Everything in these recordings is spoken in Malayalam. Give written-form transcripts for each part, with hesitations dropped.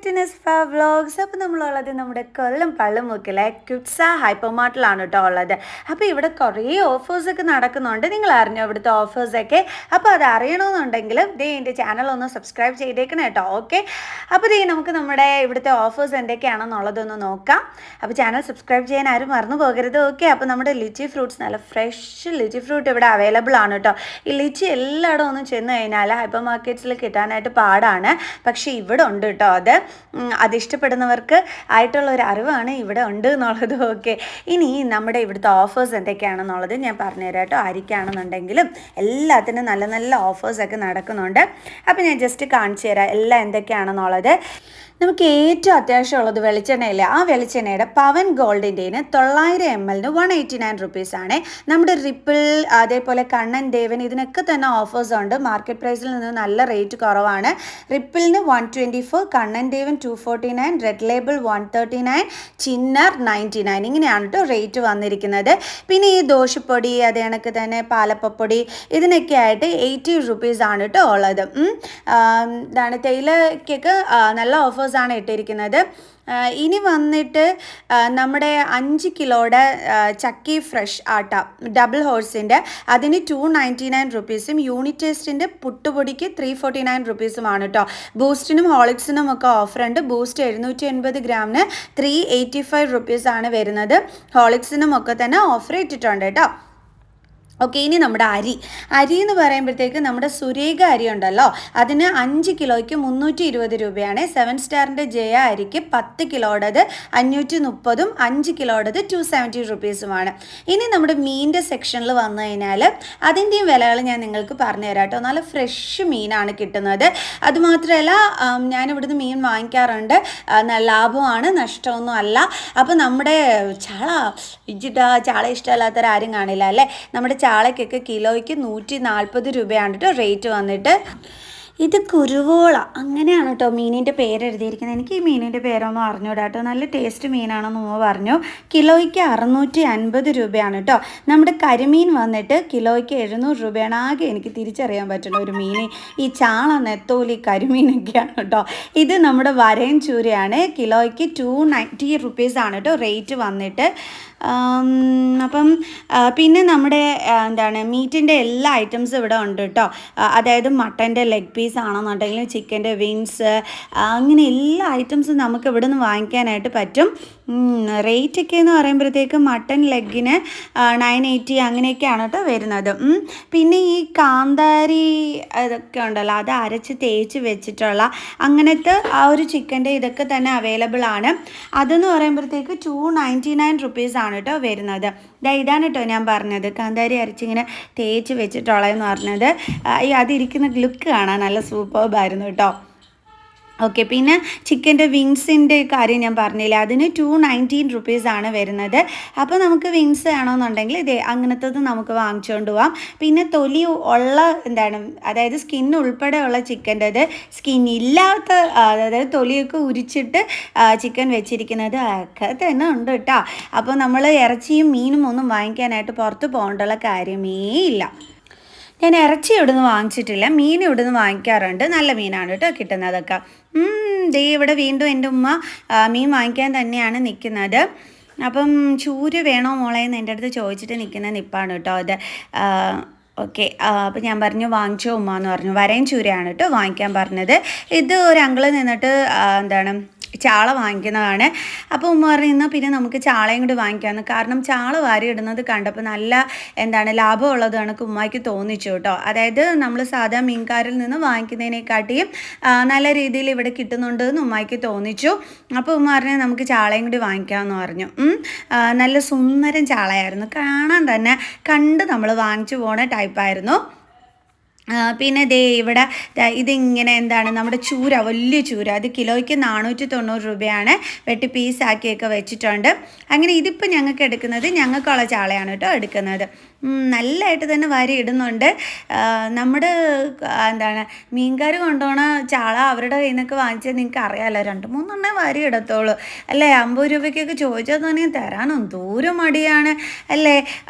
To Nisfa vlogs. അപ്പോൾ നമ്മളുള്ളത് നമ്മുടെ കൊല്ലം പള്ളിമുക്കിലെ ക്യുട്സ ഹൈപ്പർ മാർട്ടിലാണ് കേട്ടോ ഉള്ളത്. അപ്പോൾ ഇവിടെ കുറേ ഓഫേഴ്സൊക്കെ നടക്കുന്നുണ്ട്. നിങ്ങൾ അറിഞ്ഞോ ഇവിടുത്തെ ഓഫേഴ്സൊക്കെ? അപ്പോൾ അത് അറിയണമെന്നുണ്ടെങ്കിൽ എൻ്റെ ചാനൽ ഒന്ന് സബ്സ്ക്രൈബ് ചെയ്തേക്കണം കേട്ടോ. ഓക്കെ, അപ്പോൾ നമുക്ക് നമ്മുടെ ഇവിടുത്തെ ഓഫേഴ്സ് എന്തൊക്കെയാണെന്നുള്ളതൊന്ന് നോക്കാം. അപ്പോൾ ചാനൽ സബ്സ്ക്രൈബ് ചെയ്യാൻ ആരും മറന്നു പോകരുത്. ഓക്കെ, അപ്പോൾ നമ്മുടെ ലിച്ചി ഫ്രൂട്ട്സ്, നല്ല ഫ്രഷ് ലിച്ചി ഫ്രൂട്ട് ഇവിടെ അവൈലബിൾ ആണ് കേട്ടോ. ഈ ലിച്ചി എല്ലായിടവും ഒന്നും ചെന്ന് കഴിഞ്ഞാൽ ഹൈപ്പർ മാർക്കറ്റ്സിൽ കിട്ടാനായിട്ട് പാടാണ്. പക്ഷേ ഇവിടെ ഉണ്ട് കേട്ടോ. അതിഷ്ടപ്പെടുന്നവർക്ക് ആയിട്ടുള്ള ഒരു അറിവാണ് ഇവിടെ ഉണ്ട് എന്നുള്ളത്. ഓക്കെ, ഇനി നമ്മുടെ ഇവിടുത്തെ ഓഫേഴ്സ് എന്തൊക്കെയാണെന്നുള്ളത് ഞാൻ പറഞ്ഞുതരാം കേട്ടോ. ആർക്കാണെന്നുണ്ടെങ്കിലും എല്ലാത്തിനും നല്ല നല്ല ഓഫേഴ്സൊക്കെ നടക്കുന്നുണ്ട്. അപ്പോൾ ഞാൻ ജസ്റ്റ് കാണിച്ചു തരാം എല്ലാം എന്തൊക്കെയാണെന്നുള്ളത്. നമുക്ക് ഏറ്റവും അത്യാവശ്യമുള്ളത് വെളിച്ചെണ്ണയില്ലേ, ആ വെളിച്ചെണ്ണയുടെ പവൻ ഗോൾഡിൻ്റെന് 900 ml 189 റുപ്പീസാണ്. നമ്മുടെ റിപ്പിൾ, അതേപോലെ കണ്ണൻ ദേവൻ, ഇതിനൊക്കെ തന്നെ ഓഫേഴ്സ് ഉണ്ട്. മാർക്കറ്റ് പ്രൈസിൽ നിന്ന് നല്ല റേറ്റ് കുറവാണ്. റിപ്പിളിന് 124, കണ്ണൻ ദേവൻ 249, റെഡ് ലേബിൾ 139, ചിന്നർ 99, ഇങ്ങനെയാണ് കേട്ടോ റേറ്റ് വന്നിരിക്കുന്നത്. പിന്നെ ഈ ദോശപ്പൊടി, അത് കണക്ക് തന്നെ പാലപ്പപ്പൊടി, ഇതിനൊക്കെ ആയിട്ട് 80 റുപ്പീസാണ് കേട്ടോ ഉള്ളത്. ഇതാണ് തേയിലക്കൊക്കെ നല്ല ഓഫേഴ്സാണ് ഇട്ടിരിക്കുന്നത്. ഇനി വന്നിട്ട് നമ്മുടെ 5 കിലോയുടെ ചക്കി ഫ്രഷ് ആട്ട ഡബിൾ ഹോഴ്സിൻ്റെ അതിന് 299 റുപ്പീസും, യൂണിറ്റ് ടേസ്റ്റിൻ്റെ പുട്ടുപൊടിക്ക് 349 റുപ്പീസുമാണ് കേട്ടോ. ബൂസ്റ്റിനും ഹോളിക്സിനും ഒക്കെ ഓഫറുണ്ട്. ബൂസ്റ്റ് 780 ഗ്രാമിന് 385 റുപ്പീസാണ് വരുന്നത്. ഹോളിക്സിനും ഒക്കെ തന്നെ ഓഫർ ഇട്ടിട്ടുണ്ട് കേട്ടോ. ഓക്കെ, ഇനി നമ്മുടെ അരി എന്ന് പറയുമ്പോഴത്തേക്ക് നമ്മുടെ സുരേഖ അരി ഉണ്ടല്ലോ, അതിന് 5 കിലോയ്ക്ക് 320 രൂപയാണ്. 7 സ്റ്റാറിൻ്റെ ജയ അരിക്ക് 10 കിലോയുടേത് 530, 5 കിലോയുടേത് 270 റുപ്പീസുമാണ്. ഇനി നമ്മുടെ മീനിൻ്റെ സെക്ഷനിൽ വന്നു കഴിഞ്ഞാൽ അതിൻ്റെയും വിലകൾ ഞാൻ നിങ്ങൾക്ക് പറഞ്ഞു തരാം കേട്ടോ. നല്ല ഫ്രഷ് മീനാണ് കിട്ടുന്നത്. അതുമാത്രമല്ല, ഞാനിവിടുന്ന് മീൻ വാങ്ങിക്കാറുണ്ട്. ലാഭമാണ്, നഷ്ടമൊന്നും അല്ല. അപ്പോൾ നമ്മുടെ ചാള ഇഷ്ടമല്ലാത്തവരാരും കാണില്ല അല്ലേ. നമ്മുടെ ചാളയ്ക്കൊക്കെ കിലോയ്ക്ക് 140 രൂപയാണ് കേട്ടോ റേറ്റ് വന്നിട്ട്. ഇത് കുരുവോള, അങ്ങനെയാണ് കേട്ടോ മീനിൻ്റെ പേര് എഴുതിയിരിക്കുന്നത്. എനിക്ക് ഈ മീനിൻ്റെ പേരൊന്നും അറിഞ്ഞൂടാ കേട്ടോ. നല്ല ടേസ്റ്റ് മീനാണെന്ന് ഉമ്മ പറഞ്ഞു. കിലോയ്ക്ക് 650 രൂപയാണ് കേട്ടോ. നമ്മുടെ കരിമീൻ വന്നിട്ട് കിലോയ്ക്ക് 700 രൂപയാണ്. ആകെ എനിക്ക് തിരിച്ചറിയാൻ പറ്റുന്ന ഒരു മീൻ ഈ ചാള, നെത്തോലി, കരിമീനൊക്കെയാണ് കേട്ടോ. ഇത് നമ്മുടെ വരയൻ ചൂരയാണ്. കിലോയ്ക്ക് 290 റുപ്പീസാണ് കേട്ടോ റേറ്റ് വന്നിട്ട്. അപ്പം പിന്നെ നമ്മുടെ മീറ്റിൻ്റെ എല്ലാ ഐറ്റംസും ഇവിടെ ഉണ്ട് കേട്ടോ. അതായത് മട്ടൻ്റെ ലെഗ് പീസ് ആണെന്നുണ്ടെങ്കിലും ചിക്കൻ്റെ വിങ്സ്, അങ്ങനെ എല്ലാ ഐറ്റംസും നമുക്ക് ഇവിടെ നിന്ന് വാങ്ങിക്കാനായിട്ട് പറ്റും. റേറ്റൊക്കെ എന്ന് പറയുമ്പോഴത്തേക്ക് മട്ടൻ ലെഗിന് 980 അങ്ങനെയൊക്കെയാണ് കേട്ടോ വരുന്നത്. പിന്നെ ഈ കാന്താരി ഇതൊക്കെ ഉണ്ടല്ലോ, അത് അരച്ച് തേച്ച് വെച്ചിട്ടുള്ള അങ്ങനത്തെ ആ ഒരു ചിക്കൻ്റെ ഇതൊക്കെ തന്നെ അവൈലബിൾ ആണ്. അതെന്ന് പറയുമ്പോഴത്തേക്ക് 299 റുപ്പീസാണ് കേട്ടോ വരുന്നത്. ഇതാണ് കേട്ടോ ഞാൻ പറഞ്ഞത്, കാന്താരി അരച്ചിങ്ങനെ തേച്ച് വെച്ചിട്ടുള്ളതെന്ന് പറഞ്ഞത്. അതിരിക്കുന്ന ലുക്ക് കാണാൻ നല്ല സൂപ്പർബായിരുന്നു കേട്ടോ. ഓക്കെ, പിന്നെ ചിക്കൻ്റെ വിങ്സിൻ്റെ കാര്യം ഞാൻ പറഞ്ഞില്ല, അതിന് 219 റുപ്പീസാണ് വരുന്നത്. അപ്പോൾ നമുക്ക് വിങ്സ് വേണമെന്നുണ്ടെങ്കിൽ അങ്ങനത്തത് നമുക്ക് വാങ്ങിച്ചുകൊണ്ട് പോവാം. പിന്നെ തൊലി ഉള്ള അതായത് സ്കിൻ ഉൾപ്പെടെയുള്ള ചിക്കൻ്റെത്, സ്കിന്നില്ലാത്ത അതായത് തൊലിയൊക്കെ ഉരിച്ചിട്ട് ചിക്കൻ വെച്ചിരിക്കുന്നത് ഒക്കെ തന്നെ ഉണ്ട് കേട്ടോ. അപ്പോൾ നമ്മൾ ഇറച്ചിയും മീനും ഒന്നും വാങ്ങിക്കാനായിട്ട് പുറത്ത് പോകേണ്ടുള്ള കാര്യമേ ഇല്ല. ഞാൻ ഇറച്ചി ഇവിടുന്ന് വാങ്ങിച്ചിട്ടില്ല, മീൻ ഇവിടുന്ന് വാങ്ങിക്കാറുണ്ട്. നല്ല മീനാണ് കേട്ടോ കിട്ടുന്നതൊക്കെ. ഇവിടെ വീണ്ടും എൻ്റെ ഉമ്മ മീൻ വാങ്ങിക്കാൻ തന്നെയാണ് നിൽക്കുന്നത്. അപ്പം ചൂര വേണോ മോളെ എന്ന് എൻ്റെ അടുത്ത് ചോദിച്ചിട്ട് നിൽക്കുന്ന നിപ്പാണ് കേട്ടോ അത്. ഓക്കെ, അപ്പോൾ ഞാൻ പറഞ്ഞു വാങ്ങിച്ചോ ഉമ്മ എന്ന് പറഞ്ഞു. വരയും ചൂരയാണ് കേട്ടോ വാങ്ങിക്കാൻ പറഞ്ഞത്. ഇത് ഒരു അങ്കിള് നിന്നിട്ട് ചാള വാങ്ങിക്കുന്നതാണ്. അപ്പോൾ ഉമ്മ പറയുന്നത് പിന്നെ നമുക്ക് ചാളയും കൂടി വാങ്ങിക്കാമെന്ന്. കാരണം ചാള വാരി ഇടുന്നത് കണ്ടപ്പോൾ നല്ല ലാഭമുള്ളത് കണക്ക് ഉമ്മയ്ക്ക് തോന്നിച്ചു കേട്ടോ. അതായത് നമ്മൾ സാധാ മീൻകാരിൽ നിന്ന് വാങ്ങിക്കുന്നതിനെക്കാട്ടിയും നല്ല രീതിയിൽ ഇവിടെ കിട്ടുന്നുണ്ട് എന്ന് ഉമ്മയ്ക്ക് തോന്നിച്ചു. അപ്പോൾ ഉമ്മ പറഞ്ഞു നമുക്ക് ചാളയും കൂടി വാങ്ങിക്കാമെന്ന് പറഞ്ഞു. നല്ല സുന്ദരൻ ചാളയായിരുന്നു, കാണാൻ തന്നെ കണ്ട് നമ്മൾ വാങ്ങിച്ചു പോണ ടൈപ്പായിരുന്നു. പിന്നെ ഇവിടെ ഇതിങ്ങനെ നമ്മുടെ ചൂര, വലിയ ചൂര, അത് കിലോയ്ക്ക് 490 രൂപയാണ്. വെട്ടി പീസാക്കിയൊക്കെ വെച്ചിട്ടുണ്ട്. അങ്ങനെ ഇതിപ്പോൾ ഞങ്ങൾക്ക് എടുക്കുന്നത് ഞങ്ങൾക്കുള്ള ചാളയാണ് കേട്ടോ എടുക്കുന്നത്. നല്ലതായിട്ട് തന്നെ വാരി ഇടുന്നുണ്ട്. നമ്മുടെ എന്താണ് മീൻകാർ കൊണ്ടുപോണ ചാള അവരുടെ കയ്യിൽ നിന്നൊക്കെ വാങ്ങിച്ചാൽ നിങ്ങൾക്ക് അറിയാമല്ലോ, 2-3 വാരി ഇടത്തുള്ളൂ അല്ലേ. 50 രൂപയ്ക്കൊക്കെ ചോദിച്ചാൽ തന്നെ തരാനും ദൂരം മടിയാണ് അല്ലേ.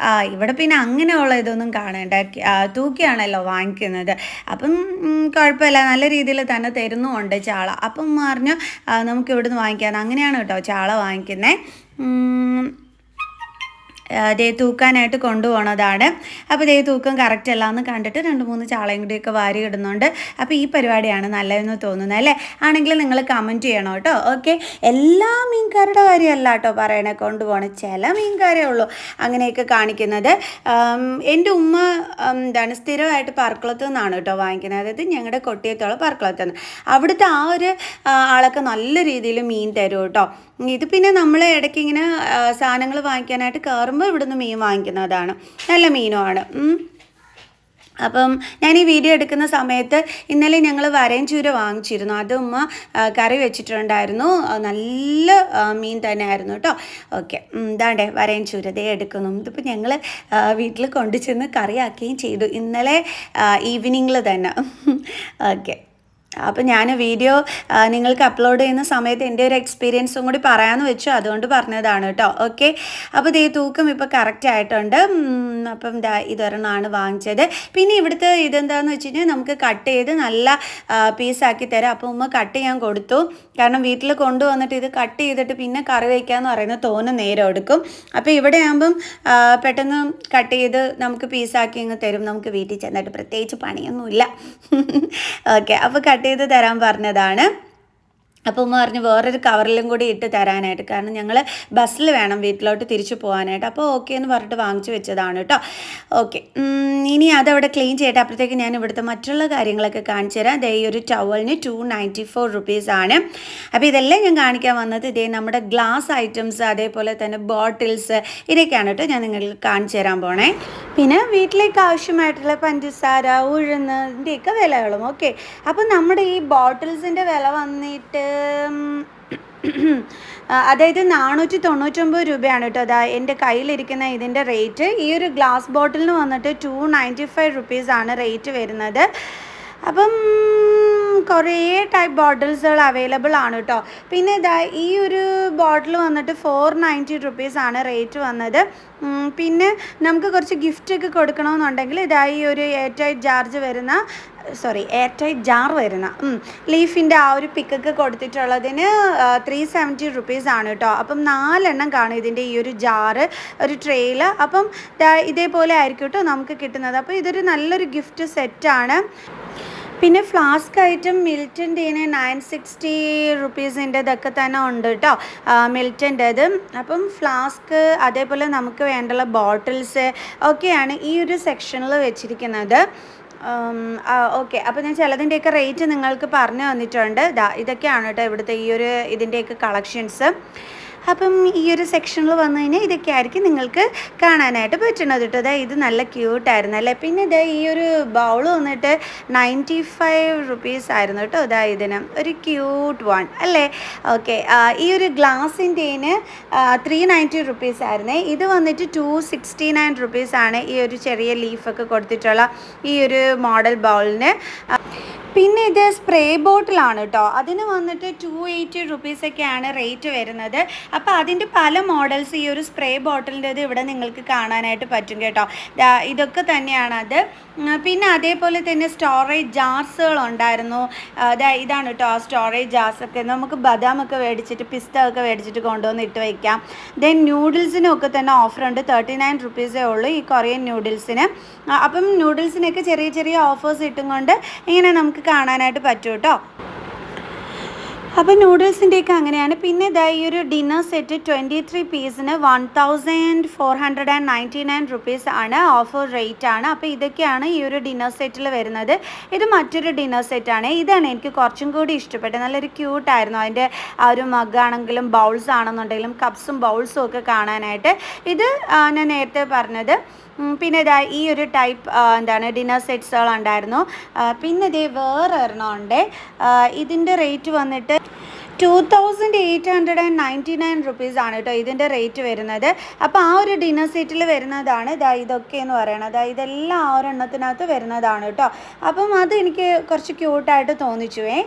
ഇവിടെ പിന്നെ അങ്ങനെയുള്ള ഇതൊന്നും കാണേണ്ട, തൂക്കിയാണല്ലോ വാങ്ങിക്കുന്നത്. അപ്പം കുഴപ്പമില്ല, നല്ല രീതിയിൽ തന്നെ തരുന്നുമുണ്ട് ചാള. അപ്പം പറഞ്ഞു നമുക്ക് ഇവിടുന്ന് വാങ്ങിക്കാം. അങ്ങനെയാണ് കേട്ടോ ചാള വാങ്ങിക്കുന്നത്. ദേ തൂക്കാനായിട്ട് കൊണ്ടുപോകണതാണ്. അപ്പോൾ ദേ തൂക്കം കറക്റ്റ് അല്ല എന്ന് കണ്ടിട്ട് 2-3 ചാളയും കൂടിയൊക്കെ വാരി ഇടുന്നുണ്ട്. അപ്പോൾ ഈ പരിപാടിയാണ് നല്ലതെന്ന് തോന്നുന്നത് അല്ലേ. ആണെങ്കിൽ നിങ്ങൾ കമൻറ്റ് ചെയ്യണം കേട്ടോ. ഓക്കെ, എല്ലാ മീൻകാരുടെ കാര്യമല്ല കേട്ടോ പറയണേ കൊണ്ടുപോകണം, ചില മീൻകാരേ ഉള്ളൂ അങ്ങനെയൊക്കെ കാണിക്കുന്നത്. എൻ്റെ ഉമ്മ എന്താണ് സ്ഥിരമായിട്ട് പറക്കുളത്ത് നിന്നാണ് കേട്ടോ വാങ്ങിക്കുന്നത്. അതായത് ഞങ്ങളുടെ കൊട്ടിയത്തോളം പറക്കുളത്ത് നിന്ന്. അവിടുത്തെ ആ ഒരു ആളൊക്കെ നല്ല രീതിയിൽ മീൻ തരും കേട്ടോ. ഇത് പിന്നെ നമ്മൾ ഇടയ്ക്ക് ഇങ്ങനെ സാധനങ്ങൾ വാങ്ങിക്കാനായിട്ട് കയറുമ്പോൾ ഇവിടുന്ന് മീൻ വാങ്ങിക്കുന്നതാണ്, നല്ല മീനുമാണ്. അപ്പം ഞാൻ ഈ വീഡിയോ എടുക്കുന്ന സമയത്ത് ഇന്നലെ ഞങ്ങൾ വരയും ചൂര വാങ്ങിച്ചിരുന്നു. അത് ഉമ്മ കറി വെച്ചിട്ടുണ്ടായിരുന്നു, നല്ല മീൻ തന്നെ ആയിരുന്നു കേട്ടോ. ഓക്കെ, ഇതാണ്ടേ വരയും ചൂര ദേ എടുക്കുന്നു. ഇതിപ്പോൾ ഞങ്ങൾ വീട്ടിൽ കൊണ്ടു ചെന്ന് കറിയാക്കുകയും ചെയ്തു ഇന്നലെ ഈവനിങ്ങിൽ തന്നെ. ഓക്കെ, അപ്പോൾ ഞാൻ വീഡിയോ നിങ്ങൾക്ക് അപ്ലോഡ് ചെയ്യുന്ന സമയത്ത് എൻ്റെ ഒരു എക്സ്പീരിയൻസും കൂടി പറയാമെന്ന് വെച്ചു, അതുകൊണ്ട് പറഞ്ഞതാണ് കേട്ടോ. ഓക്കെ, അപ്പോൾ ഇതേ തൂക്കം ഇപ്പോൾ കറക്റ്റ് ആയിട്ടുണ്ട്. അപ്പം ഇതൊരെണ്ണമാണ് വാങ്ങിച്ചത്. പിന്നെ ഇവിടുത്തെ ഇതെന്താണെന്ന് വെച്ച് കഴിഞ്ഞാൽ നമുക്ക് കട്ട് ചെയ്ത് നല്ല പീസാക്കി തരാം. അപ്പോൾ ഉമ്മ കട്ട് ചെയ്യാൻ കൊടുത്തു. കാരണം വീട്ടിൽ കൊണ്ടുവന്നിട്ട് ഇത് കട്ട് ചെയ്തിട്ട് പിന്നെ കറി വയ്ക്കാമെന്ന് പറയുന്നത് തോന്നുന്ന നേരം എടുക്കും. അപ്പോൾ ഇവിടെ ആകുമ്പം പെട്ടെന്ന് കട്ട് ചെയ്ത് നമുക്ക് പീസാക്കി അങ്ങ് തരും. നമുക്ക് വീട്ടിൽ ചെന്നിട്ട് പ്രത്യേകിച്ച് പണിയൊന്നുമില്ല. ഓക്കെ, അപ്പോൾ കട്ട് ചെയ്ത് തരാൻ പറഞ്ഞതാണ്. അപ്പോൾ ഉമ്മ പറഞ്ഞു വേറൊരു കവറിലും കൂടി ഇട്ട് തരാനായിട്ട്, കാരണം ഞങ്ങൾ ബസ്സിൽ വേണം വീട്ടിലോട്ട് തിരിച്ചു പോകാനായിട്ട്. അപ്പോൾ ഓക്കെ എന്ന് പറഞ്ഞിട്ട് വാങ്ങിച്ചു വെച്ചതാണ് കേട്ടോ. ഓക്കെ, ഇനി അതവിടെ ക്ലീൻ ചെയ്തിട്ട് അപ്പോഴത്തേക്ക് ഞാൻ ഇവിടുത്തെ മറ്റുള്ള കാര്യങ്ങളൊക്കെ കാണിച്ചു തരാം. ഇതേ ഈ ഒരു ടവലിന് 294 റുപ്പീസാണ്. അപ്പോൾ ഇതെല്ലാം ഞാൻ കാണിക്കാൻ വന്നത് ഇതേ നമ്മുടെ ഗ്ലാസ് ഐറ്റംസ്, അതേപോലെ തന്നെ ബോട്ടിൽസ്, ഇതൊക്കെയാണ് കേട്ടോ ഞാൻ നിങ്ങൾക്ക് കാണിച്ചു തരാൻ പോണേ. പിന്നെ വീട്ടിലേക്ക് ആവശ്യമായിട്ടുള്ള പഞ്ചസാര, ഉഴുന്ന്, ഇതിൻ്റെയൊക്കെ വിലകളും. ഓക്കെ, അപ്പം നമ്മുടെ ഈ ബോട്ടിൽസിൻ്റെ വില വന്നിട്ട് അതായത് 499 രൂപയാണ് കേട്ടോ. അതാ എൻ്റെ കയ്യിലിരിക്കുന്ന ഇതിൻ്റെ റേറ്റ്. ഈ ഒരു ഗ്ലാസ് ബോട്ടിലിന് വന്നിട്ട് 295 റുപ്പീസാണ് റേറ്റ് വരുന്നത്. അപ്പം കുറേ ടൈപ്പ് ബോട്ടിൽസുകൾ അവൈലബിൾ ആണ് കേട്ടോ. പിന്നെ ഇതാ ഈ ഒരു ബോട്ടിൽ വന്നിട്ട് 490 റുപ്പീസാണ് റേറ്റ് വന്നത്. പിന്നെ നമുക്ക് കുറച്ച് ഗിഫ്റ്റൊക്കെ കൊടുക്കണമെന്നുണ്ടെങ്കിൽ ഇതാ ഈ ഒരു എയർ ടൈറ്റ് ജാർ വരുന്ന ലീഫിൻ്റെ ആ ഒരു പിക്കൊക്കെ കൊടുത്തിട്ടുള്ളതിന് 370 റുപ്പീസാണ് കേട്ടോ. അപ്പം 4 എണ്ണം കാണും ഇതിൻ്റെ ഈ ഒരു ജാറ് ഒരു ട്രെയിൽ. അപ്പം ഇതേപോലെ ആയിരിക്കും കേട്ടോ നമുക്ക് കിട്ടുന്നത്. അപ്പോൾ ഇതൊരു നല്ലൊരു ഗിഫ്റ്റ് സെറ്റാണ്. പിന്നെ ഫ്ലാസ്ക് ഐറ്റം മിൽറ്റൻ്റെതിന് 960 റുപ്പീസിൻ്റെ ഇതൊക്കെ തന്നെ ഉണ്ട് കേട്ടോ, മിൽറ്റൻ്റെത്. അപ്പം ഫ്ലാസ്ക് അതേപോലെ നമുക്ക് വേണ്ടുള്ള ബോട്ടിൽസ് ഒക്കെയാണ് ഈ ഒരു സെക്ഷനിൽ വെച്ചിരിക്കുന്നത്. ഓക്കെ, അപ്പോൾ ഞാൻ ചിലതിൻ്റെയൊക്കെ റേറ്റ് നിങ്ങൾക്ക് പറഞ്ഞു തന്നിട്ടുണ്ട്. ഇതൊക്കെയാണ് കേട്ടോ ഇവിടുത്തെ ഈ ഒരു ഇതിൻ്റെയൊക്കെ കളക്ഷൻസ്. അപ്പം ഈ ഒരു സെക്ഷനിൽ വന്നു കഴിഞ്ഞാൽ ഇതൊക്കെ ആയിരിക്കും നിങ്ങൾക്ക് കാണാനായിട്ട് പറ്റുന്നത് കേട്ടോ. ഇത് നല്ല ക്യൂട്ടായിരുന്നു അല്ലേ. പിന്നെ ഈ ഒരു ബൗൾ വന്നിട്ട് 95 റുപ്പീസ് ആയിരുന്നു കേട്ടോ. ഇതിന് ഒരു ക്യൂട്ട് വൺ അല്ലേ. ഓക്കെ, ഈ ഒരു ഗ്ലാസിൻ്റെന് 390 റുപ്പീസ് ആയിരുന്നേ. ഇത് വന്നിട്ട് 269 റുപ്പീസാണ് ഈ ഒരു ചെറിയ ലീഫൊക്കെ കൊടുത്തിട്ടുള്ള ഈ ഒരു മോഡൽ ബൗളിന്. പിന്നെ ഇത് സ്പ്രേ ബോട്ടിലാണ് കേട്ടോ. അതിന് വന്നിട്ട് 280 റുപ്പീസൊക്കെയാണ് റേറ്റ് വരുന്നത്. അപ്പോൾ അതിൻ്റെ പല മോഡൽസ് ഈ ഒരു സ്പ്രേ ബോട്ടിലിൻ്റെത് ഇവിടെ നിങ്ങൾക്ക് കാണാനായിട്ട് പറ്റും കേട്ടോ. ഇതൊക്കെ തന്നെയാണ് അത്. പിന്നെ അതേപോലെ തന്നെ സ്റ്റോറേജ് ജാർസുകൾ ഉണ്ടായിരുന്നു. ഇതാണ് കേട്ടോ ആ സ്റ്റോറേജ് ജാർസൊക്കെ. നമുക്ക് ബദാമൊക്കെ മേടിച്ചിട്ട് പിസ്ത ഒക്കെ മേടിച്ചിട്ട് കൊണ്ടുവന്ന് ഇട്ട് വയ്ക്കാം. ദെൻ ന്യൂഡിൽസിനൊക്കെ തന്നെ ഓഫറുണ്ട്. 39 റുപ്പീസേ ഉള്ളൂ ഈ കൊറിയൻ ന്യൂഡിൽസിന്. അപ്പം ന്യൂഡിൽസിനൊക്കെ ചെറിയ ചെറിയ ഓഫേഴ്സ് ഇട്ടും കൊണ്ട് ഇങ്ങനെ നമുക്ക് കാണാനായിട്ട് പറ്റും കേട്ടോ. അപ്പോൾ നൂഡിൽസിൻ്റെയൊക്കെ അങ്ങനെയാണ്. പിന്നെ ഈ ഒരു ഡിന്നർ സെറ്റ് 23 പീസിന് 1499 റുപ്പീസ് ആണ്, ഓഫർ റേറ്റ് ആണ്. അപ്പോൾ ഇതൊക്കെയാണ് ഈ ഒരു ഡിന്നർ സെറ്റിൽ വരുന്നത്. ഇത് മറ്റൊരു ഡിന്നർ സെറ്റാണ്. ഇതാണ് എനിക്ക് കുറച്ചും കൂടി ഇഷ്ടപ്പെട്ടത്. നല്ലൊരു ക്യൂട്ടായിരുന്നു. അതിൻ്റെ ആ ഒരു മഗ്ഗാണെങ്കിലും ബൗൾസ് ആണെന്നുണ്ടെങ്കിലും കപ്സും ബൗൾസും ഒക്കെ കാണാനായിട്ട്. ഇത് ഞാൻ നേരത്തെ പറഞ്ഞത്. പിന്നെ ഈ ഒരു ടൈപ്പ് ഡിന്നർ സെറ്റ്സുകൾ ഉണ്ടായിരുന്നു. പിന്നെ വേറെ ഒരെണ്ണം ഉണ്ട്. ഇതിൻ്റെ റേറ്റ് വന്നിട്ട് ₹2899 ആണ് കേട്ടോ ഇതിൻ്റെ റേറ്റ് വരുന്നത്. അപ്പോൾ ആ ഒരു ഡിന്നർ സെറ്റിൽ വരുന്നതാണ് ഇതൊക്കെ എന്ന് പറയുന്നത്. ഇതെല്ലാം ആ ഒരെണ്ണത്തിനകത്ത് വരുന്നതാണ് കേട്ടോ. അപ്പം അത് എനിക്ക് കുറച്ച് ക്യൂട്ടായിട്ട് തോന്നിച്ചുവേ.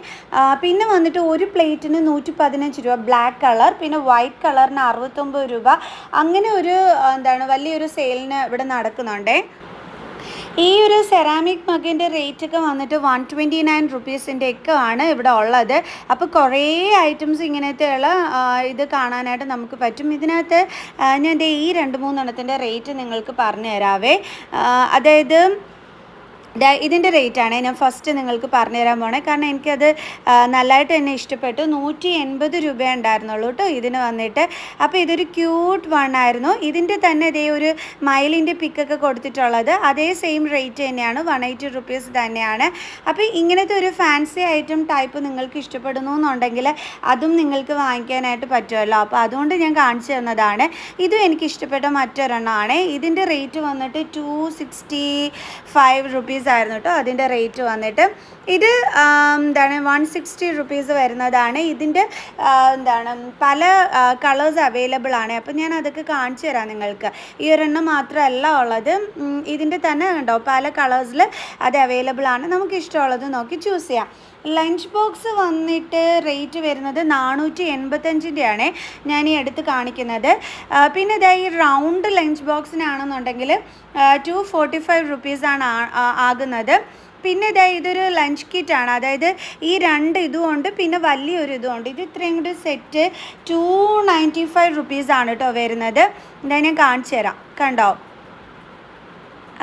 പിന്നെ വന്നിട്ട് ഒരു പ്ലേറ്റിന് ₹115 ബ്ലാക്ക് കളർ, പിന്നെ വൈറ്റ് കളറിന് ₹69. അങ്ങനെ ഒരു വലിയൊരു സെയിലിന് ഇവിടെ നടക്കുന്നുണ്ടേ. ഈ ഒരു സെറാമിക് മഗിൻ്റെ റേറ്റൊക്കെ വന്നിട്ട് ₹129 ഒക്കെ ആണ് ഇവിടെ ഉള്ളത്. അപ്പോൾ കുറേ ഐറ്റംസ് ഇങ്ങനത്തെയുള്ള ഇത് കാണാനായിട്ട് നമുക്ക് പറ്റും. ഇതിനകത്ത് ഞാൻ ഈ 2-3 എണ്ണത്തിൻ്റെ റേറ്റ് നിങ്ങൾക്ക് പറഞ്ഞു തരാവേ. അതായത് ഇതിൻ്റെ റേറ്റാണ് ഞാൻ ഫസ്റ്റ് നിങ്ങൾക്ക് പറഞ്ഞു തരാൻ പോണേ. കാരണം എനിക്കത് നല്ലതായിട്ട് തന്നെ ഇഷ്ടപ്പെട്ടു. ₹180 ഉണ്ടായിരുന്നുള്ളൂ കേട്ടോ ഇതിന് വന്നിട്ട്. അപ്പോൾ ഇതൊരു ക്യൂട്ട് ആയിരുന്നു. ഇതിൻ്റെ തന്നെ ഒരു മയിലിൻ്റെ പിക്കൊക്കെ കൊടുത്തിട്ടുള്ളത് അതേ സെയിം റേറ്റ് തന്നെയാണ്, ₹180 തന്നെയാണ്. അപ്പോൾ ഇങ്ങനത്തെ ഒരു ഫാൻസി ഐറ്റം ടൈപ്പ് നിങ്ങൾക്ക് ഇഷ്ടപ്പെടുന്നു എന്നുണ്ടെങ്കിൽ അതും നിങ്ങൾക്ക് വാങ്ങിക്കാനായിട്ട് പറ്റുമല്ലോ. അപ്പോൾ അതുകൊണ്ട് ഞാൻ കാണിച്ചു തന്നതാണ്. ഇതും എനിക്ക് ഇഷ്ടപ്പെട്ട മറ്റൊരെണ്ണമാണ്. ഇതിൻ്റെ റേറ്റ് വന്നിട്ട് ₹265 ആയിരുന്നു കേട്ടോ അതിൻ്റെ റേറ്റ് വന്നിട്ട്. ഇത് ₹160 വരുന്നതാണ്. ഇതിൻ്റെ പല കളേഴ്സ് അവൈലബിൾ ആണ്. അപ്പം ഞാൻ അതൊക്കെ കാണിച്ചു തരാം നിങ്ങൾക്ക്. ഈ ഒരെണ്ണം മാത്രമല്ല ഉള്ളത്, ഇതിൻ്റെ തന്നെ ഉണ്ടോ പല കളേഴ്സിൽ അത് അവൈലബിൾ ആണ്. നമുക്ക് ഇഷ്ടമുള്ളത് നോക്കി ചൂസ് ചെയ്യാം. ലഞ്ച് ബോക്സ് വന്നിട്ട് റേറ്റ് വരുന്നത് ₹485 ആണ് ഞാൻ ഈ എടുത്ത് കാണിക്കുന്നത്. പിന്നെ ഈ റൗണ്ട് ലഞ്ച് ബോക്സിനാണെന്നുണ്ടെങ്കിൽ ₹245 ആണ് ആകുന്നത്. പിന്നെ ഇതൊരു ലഞ്ച് കിറ്റാണ്. അതായത് ഈ 2 ഇതുമുണ്ട്, പിന്നെ വലിയൊരു ഇതുമുണ്ട്. ഇത് ഇത്രയും കൂടി സെറ്റ് ₹295 ആണ് കേട്ടോ വരുന്നത്. ഞാൻ കാണിച്ചു തരാം, കണ്ടോ.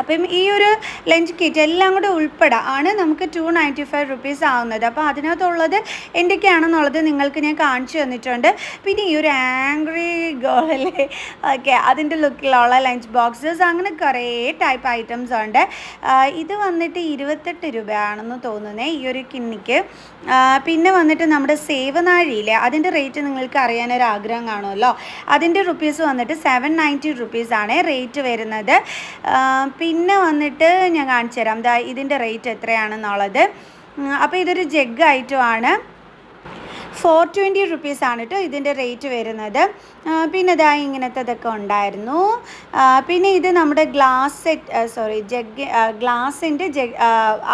അപ്പം ഈ ഒരു ലഞ്ച് കിറ്റ് എല്ലാം കൂടെ ഉൾപ്പെടെ ആണ് നമുക്ക് ₹295 ആവുന്നത്. അപ്പോൾ അതിനകത്തുള്ളത് എന്തൊക്കെയാണെന്നുള്ളത് നിങ്ങൾക്ക് ഞാൻ കാണിച്ചു തന്നിട്ടുണ്ട്. പിന്നെ ഈ ഒരു ആംഗ്രി ഗേൾ അല്ലേ, ഓക്കെ, അതിൻ്റെ ലുക്കിലുള്ള ലഞ്ച് ബോക്സസ്, അങ്ങനെ കുറേ ടൈപ്പ് ഐറ്റംസ് ഉണ്ട്. ഇത് വന്നിട്ട് ₹28 ആണെന്ന് തോന്നുന്നത് ഈ ഒരു കിണ്ണിക്ക്. പിന്നെ വന്നിട്ട് നമ്മുടെ സേവനാഴിയില്ലേ, അതിൻ്റെ റേറ്റ് നിങ്ങൾക്ക് അറിയാനൊരാഗ്രഹം കാണുമല്ലോ. അതിൻ്റെ റുപ്പീസ് വന്നിട്ട് ₹790 ആണ് റേറ്റ് വരുന്നത്. പിന്നെ വന്നിട്ട് ഞാൻ കാണിച്ചു തരാം ഇതിൻ്റെ റേറ്റ് എത്രയാണെന്നുള്ളത്. അപ്പോൾ ഇതൊരു ജഗ് ഐറ്റമാണ്. ₹420 ആണ് കേട്ടോ ഇതിൻ്റെ റേറ്റ് വരുന്നത്. പിന്നെ ഇങ്ങനത്തതൊക്കെ ഉണ്ടായിരുന്നു. പിന്നെ ഇത് നമ്മുടെ ഗ്ലാസിൻ്റെ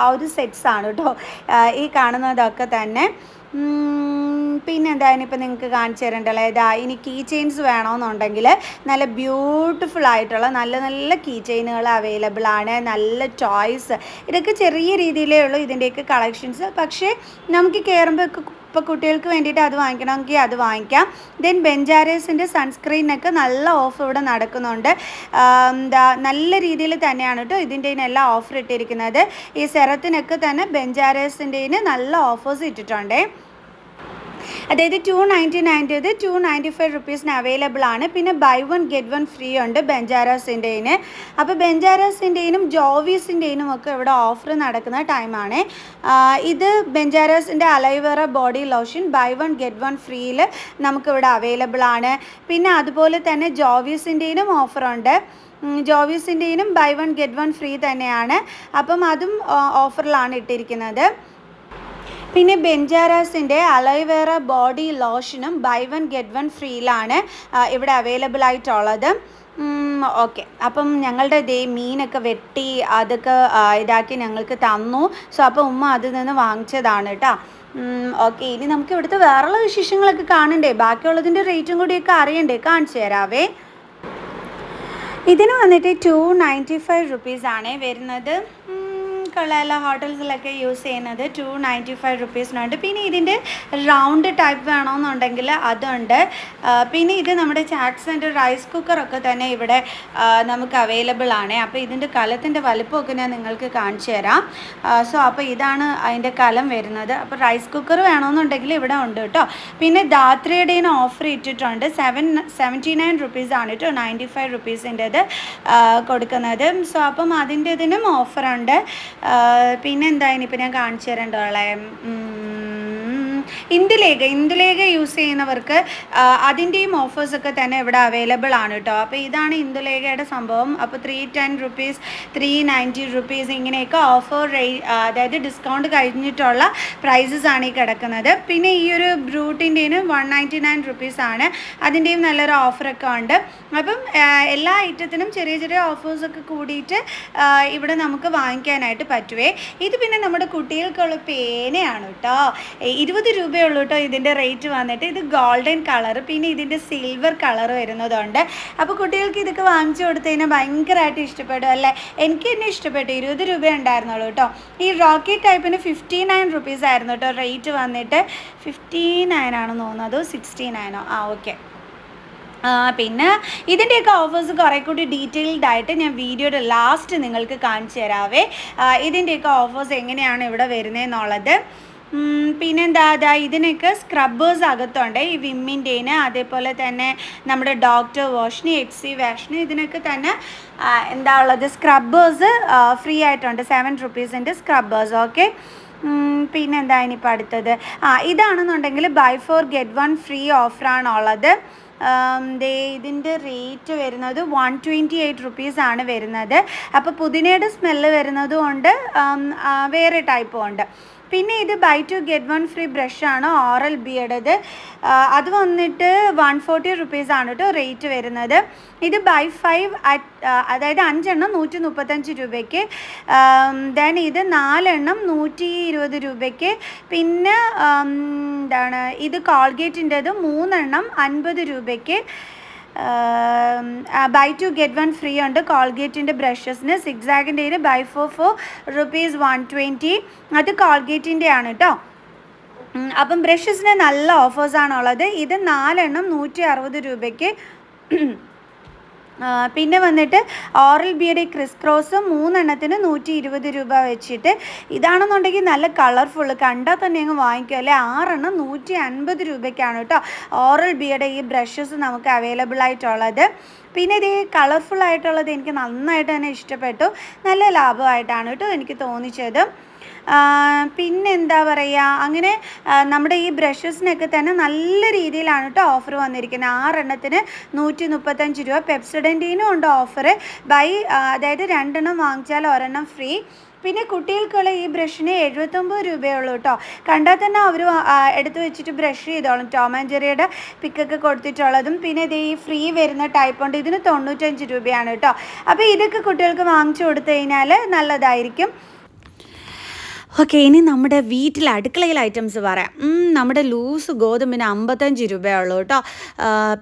ആ ഒരു സെറ്റ്സാണ് കേട്ടോ ഈ കാണുന്നതൊക്കെ തന്നെ. പിന്നെ ഇപ്പം നിങ്ങൾക്ക് കാണിച്ചു തരേണ്ടല്ലോ. ഇനി കീ ചെയിൻസ് വേണമെന്നുണ്ടെങ്കിൽ നല്ല ബ്യൂട്ടിഫുൾ ആയിട്ടുള്ള നല്ല നല്ല കീ ചെയിനുകൾ അവൈലബിൾ ആണ്. നല്ല ടോയ്സ്, ഇതൊക്കെ ചെറിയ രീതിയിലേ ഉള്ളൂ ഇതിൻ്റെയൊക്കെ കളക്ഷൻസ്. പക്ഷേ നമുക്ക് കയറുമ്പോൾ ഇപ്പോൾ കുട്ടികൾക്ക് വേണ്ടിയിട്ട് അത് വാങ്ങിക്കണമെങ്കിൽ അത് വാങ്ങിക്കാം. ദെൻ ബെഞ്ചാരേസിൻ്റെ സൺസ്ക്രീനൊക്കെ നല്ല ഓഫ് ഇവിടെ നടക്കുന്നുണ്ട്. നല്ല രീതിയിൽ തന്നെയാണ് കേട്ടോ ഇതിൻ്റെതിനെല്ലാം ഓഫർ ഇട്ടിരിക്കുന്നത്. ഈ സെറത്തിനൊക്കെ തന്നെ ബെഞ്ചാരേസിൻ്റെതിന് നല്ല ഓഫേഴ്സ് ഇട്ടിട്ടുണ്ട്. അതായത് $299 $295 അവൈലബിൾ ആണ്. പിന്നെ ബൈ 1 get 1 ഫ്രീ ഉണ്ട് ബെഞ്ചാരാസിൻ്റെതിന്. അപ്പോൾ ബെഞ്ചാരാസിൻ്റെതിനും ജോവീസിൻ്റെതിനും ഒക്കെ ഇവിടെ ഓഫർ നടക്കുന്ന ടൈമാണ്. ഇത് ബെഞ്ചാരാസിൻ്റെ aloe vera body lotion buy 1 get 1 ഫ്രീയിൽ നമുക്കിവിടെ അവൈലബിൾ ആണ്. പിന്നെ അതുപോലെ തന്നെ ജോവീസിൻ്റെതിനും ഓഫറുണ്ട്. ജോവീസിൻ്റെതിനും ബൈ 1 get 1 ഫ്രീ തന്നെയാണ്. അപ്പം അതും ഓഫറിലാണ് ഇട്ടിരിക്കുന്നത്. പിന്നെ ബെഞ്ചാരാസിൻ്റെ അലോവേറ ബോഡി ലോഷനും ബൈ 1 get 1 ഫ്രീയിലാണ് ഇവിടെ അവൈലബിൾ ആയിട്ടുള്ളത്. ഓക്കെ, അപ്പം ഞങ്ങളുടെ മീനൊക്കെ വെട്ടി അതൊക്കെ ഇതാക്കി ഞങ്ങൾക്ക് തന്നു. സോ അപ്പോൾ ഉമ്മ അതിൽ നിന്ന് വാങ്ങിച്ചതാണ് കേട്ടോ. ഓക്കെ, ഇനി നമുക്ക് ഇവിടുത്തെ വേറെയുള്ള വിശേഷങ്ങളൊക്കെ കാണണ്ടേ, ബാക്കിയുള്ളതിൻ്റെ റേറ്റും കൂടിയൊക്കെ അറിയണ്ടേ, കാണിച്ചു തരാവേ. ഇതിന് വന്നിട്ട് ₹295 ആണ് വരുന്നത്. കൊള്ളാമല്ലോ, ഹോട്ടൽസിലൊക്കെ യൂസ് ചെയ്യുന്നത് ₹295 പിന്നെ ഇതിൻ്റെ റൗണ്ട് ടൈപ്പ് വേണമെന്നുണ്ടെങ്കിൽ അതുണ്ട്. പിന്നെ ഇത് നമ്മുടെ ചാറ്റ്സിൻ്റെ റൈസ് കുക്കറൊക്കെ തന്നെ ഇവിടെ നമുക്ക് അവൈലബിൾ ആണ്. അപ്പോൾ ഇതിൻ്റെ കലത്തിൻ്റെ വലുപ്പമൊക്കെ ഞാൻ നിങ്ങൾക്ക് കാണിച്ചു തരാം. സോ അപ്പോൾ ഇതാണ് അതിൻ്റെ കലം വരുന്നത്. അപ്പോൾ റൈസ് കുക്കർ വേണമെന്നുണ്ടെങ്കിൽ ഇവിടെ ഉണ്ട് കേട്ടോ. പിന്നെ ധാത്രിയുടേന് ഓഫർ ഇട്ടിട്ടുണ്ട്. ₹79 ആണ് കേട്ടോ, ₹95 കൊടുക്കുന്നത്. സോ അപ്പം അതിൻ്റെ ഇതിനും ഓഫറുണ്ട്. പിന്നെ ഇനിയിപ്പോൾ ഞാൻ കാണിച്ചു തരേണ്ടോളെ. ഇന്ദുലേഖ യൂസ് ചെയ്യുന്നവർക്ക് അതിൻ്റെയും ഓഫേഴ്സൊക്കെ തന്നെ ഇവിടെ അവൈലബിൾ ആണ് കേട്ടോ. അപ്പോൾ ഇതാണ് ഇന്ദുലേഖയുടെ സംഭവം. അപ്പോൾ 310 റുപ്പീസ്, 390 റുപ്പീസ് ഇങ്ങനെയൊക്കെ ഓഫർ അതായത് ഡിസ്കൗണ്ട് കഴിഞ്ഞിട്ടുള്ള പ്രൈസസ് ആണ് ഈ കിടക്കുന്നത്. പിന്നെ ഈ ഒരു ബ്രൂട്ടിൻ്റെന് 199 റുപ്പീസാണ്. അതിൻ്റെയും നല്ലൊരു ഓഫറൊക്കെ ഉണ്ട്. അപ്പം എല്ലാ ഐറ്റത്തിനും ചെറിയ ചെറിയ ഓഫേഴ്സൊക്കെ കൂടിയിട്ട് ഇവിടെ നമുക്ക് വാങ്ങിക്കാനായിട്ട് പറ്റുവേ. ഇത് പിന്നെ നമ്മുടെ കുട്ടികൾക്കുള്ള പേനയാണ് കേട്ടോ. 20 രൂപയുള്ളൂ കേട്ടോ ഇതിൻ്റെ റേറ്റ് വന്നിട്ട്. ഇത് ഗോൾഡൻ കളർ, പിന്നെ ഇതിൻ്റെ സിൽവർ കളർ വരുന്നതുണ്ട്. അപ്പോൾ കുട്ടികൾക്ക് ഇതൊക്കെ വാങ്ങിച്ചു കൊടുത്തു കഴിഞ്ഞാൽ ഭയങ്കരമായിട്ട് ഇഷ്ടപ്പെടും അല്ലേ. എനിക്ക് തന്നെ ഇഷ്ടപ്പെട്ടു. 20 രൂപ ഉണ്ടായിരുന്നുള്ളൂ കേട്ടോ. ഈ റോക്കി ടൈപ്പിന് 59 റുപ്പീസ് ആയിരുന്നു കേട്ടോ റേറ്റ് വന്നിട്ട്. 59 ആണെന്ന് തോന്നുന്നത്, 69 ഓക്കെ. പിന്നെ ഇതിൻ്റെയൊക്കെ ഓഫേഴ്സ് കുറേ കൂടി ഡീറ്റെയിൽഡ് ആയിട്ട് ഞാൻ വീഡിയോയുടെ ലാസ്റ്റ് നിങ്ങൾക്ക് കാണിച്ചു തരാവേ. ഇതിൻ്റെയൊക്കെ ഓഫേഴ്സ് എങ്ങനെയാണ് ഇവിടെ വരുന്നതെന്നുള്ളത്. പിന്നെന്താ ഇതിനൊക്കെ സ്ക്രബ്ബേഴ്സ് അകത്തുണ്ട്. ഈ വിമ്മിൻ്റെന്, അതേപോലെ തന്നെ നമ്മുടെ ഡോക്ടർ വാഷിന്, HC വാഷിന്, ഇതിനൊക്കെ തന്നെ എന്താ ഉള്ളത്, സ്ക്രബ്ബേഴ്സ് ഫ്രീ ആയിട്ടുണ്ട്. 7 റുപ്പീസിൻ്റെ സ്ക്രബ്ബേഴ്സ്. ഓക്കെ. പിന്നെന്താ ഇനിയിപ്പോൾ അടുത്തത്, ഇതാണെന്നുണ്ടെങ്കിൽ ബൈ 4 get 1 ഫ്രീ ഓഫറാണുള്ളത്. ഇതിൻ്റെ റേറ്റ് വരുന്നത് 128 റുപ്പീസാണ് വരുന്നത്. അപ്പോൾ പുതിനയുടെ സ്മെല്ല് വരുന്നതും ഉണ്ട്, വേറെ ടൈപ്പും ഉണ്ട്. പിന്നെ ഇത് ബൈ 2 get 1 ഫ്രീ ബ്രഷാണ്, ഓറൽ ബിയർഡത്. അത് വന്നിട്ട് 140 റുപ്പീസാണ് കേട്ടോ റേറ്റ് വരുന്നത്. ഇത് ബൈ 5 അതായത് 5 എണ്ണം 135 രൂപയ്ക്ക്. ദെൻ ഇത് 4 എണ്ണം 120 രൂപയ്ക്ക്. പിന്നെ ഇത് കോൾഗേറ്റിൻ്റെത് 3 എണ്ണം 50 രൂപയ്ക്ക്. ബൈ 2 get 1 ഫ്രീ ഉണ്ട് കോൾഗേറ്റിൻ്റെ ബ്രഷസിന്. സിക്സാഗിൻ്റെ ബൈ 4 റുപ്പീസ് 120. അത് കോൾഗേറ്റിൻ്റെ ആണ് കേട്ടോ. അപ്പം ബ്രഷസിന് നല്ല ഓഫേഴ്സാണുള്ളത്. ഇത് 4 എണ്ണം 160 രൂപയ്ക്ക്. പിന്നെ വന്നിട്ട് ഓറൽ ബിയുടെ ക്രിസ് ക്രോസ് 3 എണ്ണത്തിന് 120 രൂപ വെച്ചിട്ട്. ഇതാണെന്നുണ്ടെങ്കിൽ നല്ല കളർഫുള്ള്, കണ്ടാൽ തന്നെ അങ്ങ് വാങ്ങിക്കും അല്ലേ. 6 എണ്ണം 150 രൂപയ്ക്കാണ് കേട്ടോ ഓറൽ ബിയുടെ ഈ ബ്രഷസ് നമുക്ക് അവൈലബിൾ ആയിട്ടുള്ളത്. പിന്നെ ഇത് കളർഫുൾ ആയിട്ടുള്ളത് എനിക്ക് നന്നായിട്ട് തന്നെ ഇഷ്ടപ്പെട്ടു. നല്ല ലാഭമായിട്ടാണ് കേട്ടോ എനിക്ക് തോന്നിച്ചത്. പിന്നെ എന്താ പറയുക, അങ്ങനെ നമ്മുടെ ഈ ബ്രഷസിനൊക്കെ തന്നെ നല്ല രീതിയിലാണ് കേട്ടോ ഓഫർ വന്നിരിക്കുന്നത്. 6 എണ്ണത്തിന് 135 രൂപ. പെപ്സഡൻറ്റിനും ഉണ്ട് ഓഫർ. അതായത് 2 എണ്ണം വാങ്ങിച്ചാൽ 1 എണ്ണം ഫ്രീ. പിന്നെ കുട്ടികൾക്കുള്ള ഈ ബ്രഷിന് 79 രൂപയുള്ളൂ കേട്ടോ. കണ്ടാൽ തന്നെ അവർ എടുത്ത് വെച്ചിട്ട് ബ്രഷ് ചെയ്തോളും. ടോം ആൻഡ് ജെറിയുടെ പിക്കൊക്കെ കൊടുത്തിട്ടുള്ളതും. പിന്നെ ഇത് ഈ ഫ്രീ വരുന്ന ടൈപ്പ് ഉണ്ട്, ഇതിന് 95 രൂപയാണ് കേട്ടോ. അപ്പോൾ ഇതൊക്കെ കുട്ടികൾക്ക് വാങ്ങിച്ചു കൊടുത്തു കഴിഞ്ഞാൽ നല്ലതായിരിക്കും. ഓക്കെ, ഇനി നമ്മുടെ വീട്ടിലെ അടുക്കളയിൽ ഐറ്റംസ് പറയാം. നമ്മുടെ ലൂസ് ഗോതമ്പിന് 55 രൂപയുള്ളൂ കേട്ടോ.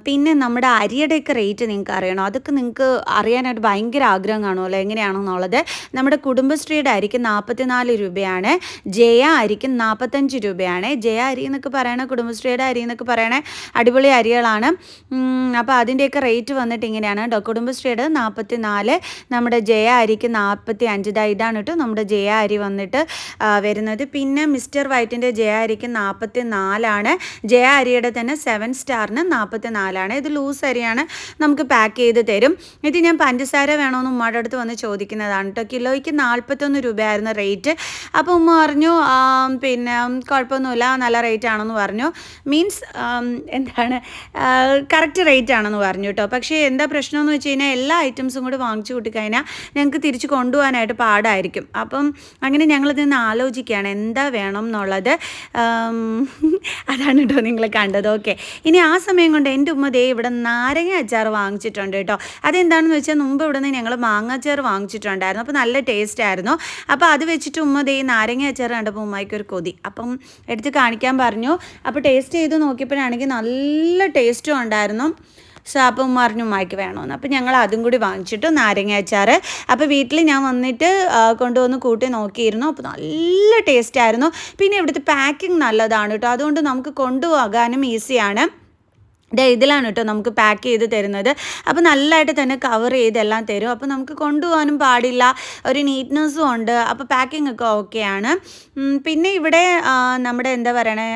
പിന്നെ നമ്മുടെ അരിയുടെയൊക്കെ റേറ്റ് നിങ്ങൾക്ക് അറിയണോ? അതൊക്കെ നിങ്ങൾക്ക് അറിയാനായിട്ട് ഭയങ്കര ആഗ്രഹം കാണുമല്ലോ എങ്ങനെയാണെന്നുള്ളത്. നമ്മുടെ കുടുംബശ്രീയുടെ അരിക്ക് 44 രൂപയാണ്. ജയ അരിക്ക് 45 രൂപയാണ്. ജയ അരി എന്നൊക്കെ പറയണേ, കുടുംബശ്രീയുടെ അരി എന്നൊക്കെ പറയണേ അടിപൊളി അരികളാണ്. അപ്പോൾ അതിൻ്റെയൊക്കെ റേറ്റ് വന്നിട്ട് ഇങ്ങനെയാണ് കേട്ടോ. കുടുംബശ്രീയുടെ 44, നമ്മുടെ ജയ അരിക്ക് 45. ഇതാണ് കേട്ടോ നമ്മുടെ ജയ അരി വന്നിട്ട് വരുന്നത്. പിന്നെ മിസ്റ്റർ വൈറ്റിൻ്റെ ജയ അരിക്ക് 44ആണ്. ജയ അരിയുടെ തന്നെ 7 സ്റ്റാറിന് 44ആണ്. ഇത് ലൂസ് അരിയാണ്, നമുക്ക് പാക്ക് ചെയ്ത് തരും. ഇത് ഞാൻ പഞ്ചസാര വേണമെന്ന് ഉമ്മയുടെ അടുത്ത് വന്ന് ചോദിക്കുന്നതാണ് കേട്ടോ. കിലോയ്ക്ക് 41 രൂപയായിരുന്നു റേറ്റ്. അപ്പോൾ ഉമ്മ പറഞ്ഞു പിന്നെ കുഴപ്പമൊന്നുമില്ല, നല്ല റേറ്റ് ആണെന്ന് പറഞ്ഞു. മീൻസ് കറക്റ്റ് റേറ്റ് ആണെന്ന് പറഞ്ഞു കേട്ടോ. പക്ഷേ എന്താ പ്രശ്നമെന്ന് വെച്ച് കഴിഞ്ഞാൽ എല്ലാ ഐറ്റംസും കൂടി വാങ്ങിച്ചു കൂട്ടിക്കഴിഞ്ഞാൽ ഞങ്ങൾക്ക് തിരിച്ച് കൊണ്ടുപോകാനായിട്ട് പാടായിരിക്കും. അപ്പം അങ്ങനെ ഞങ്ങളിത് ആലോചിക്കുകയാണ് എന്താ വേണം എന്നുള്ളത്. അതാണ് കേട്ടോ നിങ്ങൾ കണ്ടത്. ഓക്കെ, ഇനി ആ സമയം കൊണ്ട് എൻ്റെ ഉമ്മ ഇവിടെ നാരങ്ങ അച്ചാർ വാങ്ങിച്ചിട്ടുണ്ട് കേട്ടോ. അതെന്താണെന്ന് വെച്ചാൽ മുമ്പ് ഇവിടെ നിന്ന് ഞങ്ങൾ മാങ്ങ അച്ചാർ വാങ്ങിച്ചിട്ടുണ്ടായിരുന്നു. അപ്പോൾ നല്ല ടേസ്റ്റ് ആയിരുന്നു. അപ്പോൾ അത് വെച്ചിട്ട് ഉമ്മ നാരങ്ങ അച്ചാർ കണ്ടപ്പോൾ ഉമ്മയ്ക്കൊരു കൊതി, അപ്പം എടുത്ത് കാണിക്കാൻ പറഞ്ഞു. അപ്പോൾ ടേസ്റ്റ് ചെയ്ത് നോക്കിയപ്പോഴാണെങ്കിൽ നല്ല ടേസ്റ്റും ഉണ്ടായിരുന്നു. സോ അപ്പം പറഞ്ഞു ഉമ്മായ്ക്ക് വേണമെന്ന്. അപ്പോൾ ഞങ്ങൾ അതും കൂടി വാങ്ങിച്ചിട്ട് നാരങ്ങ അച്ചാർ. അപ്പോൾ വീട്ടിൽ ഞാൻ വന്നിട്ട് കൊണ്ടുവന്ന് കൂട്ടി നോക്കിയിരുന്നു. അപ്പോൾ നല്ല ടേസ്റ്റായിരുന്നു. പിന്നെ ഇവിടുത്തെ പാക്കിംഗ് നല്ലതാണ് കേട്ടോ. അതുകൊണ്ട് നമുക്ക് കൊണ്ടുപോകാനും ഈസിയാണ്. ഇതിലാണ് കേട്ടോ നമുക്ക് പാക്ക് ചെയ്ത് തരുന്നത്. അപ്പോൾ നല്ലതായിട്ട് തന്നെ കവർ ചെയ്തെല്ലാം തരും. അപ്പോൾ നമുക്ക് കൊണ്ടുപോകാനും പാടില്ല, ഒരു നീറ്റ്നെസ്സും ഉണ്ട്. അപ്പോൾ പാക്കിംഗ് ഒക്കെ ഓക്കെയാണ്. പിന്നെ ഇവിടെ നമ്മുടെ എന്താ പറയണേ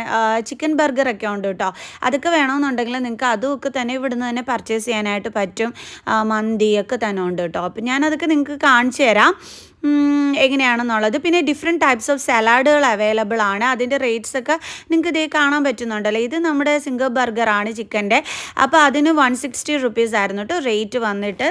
ചിക്കൻ ബർഗറൊക്കെ ഉണ്ട് കേട്ടോ. അതൊക്കെ വേണമെന്നുണ്ടെങ്കിൽ നിങ്ങൾക്ക് അതുമൊക്കെ തന്നെ ഇവിടുന്ന് തന്നെ പർച്ചേസ് ചെയ്യാനായിട്ട് പറ്റും. മന്തിയൊക്കെ തന്നെ ഉണ്ട് കേട്ടോ. അപ്പോൾ ഞാനതൊക്കെ നിങ്ങൾക്ക് കാണിച്ചു തരാം. എങ്ങനെയാണെന്നുള്ളത്. പിന്നെ ഡിഫറെൻറ്റ് ടൈപ്സ് ഓഫ് സലാഡുകൾ അവൈലബിൾ ആണ്. അതിൻ്റെ റേറ്റ്സ് ഒക്കെ നിങ്ങൾക്ക് ഇതേ കാണാൻ പറ്റുന്നുണ്ടല്ലോ. ഇത് നമ്മുടെ സിംഗർ ബർഗറാണ് ചിക്കൻ്റെ. അപ്പോൾ അതിന് 160 റുപ്പീസ് ആയിരുന്നു കേട്ടോ റേറ്റ് വന്നിട്ട്.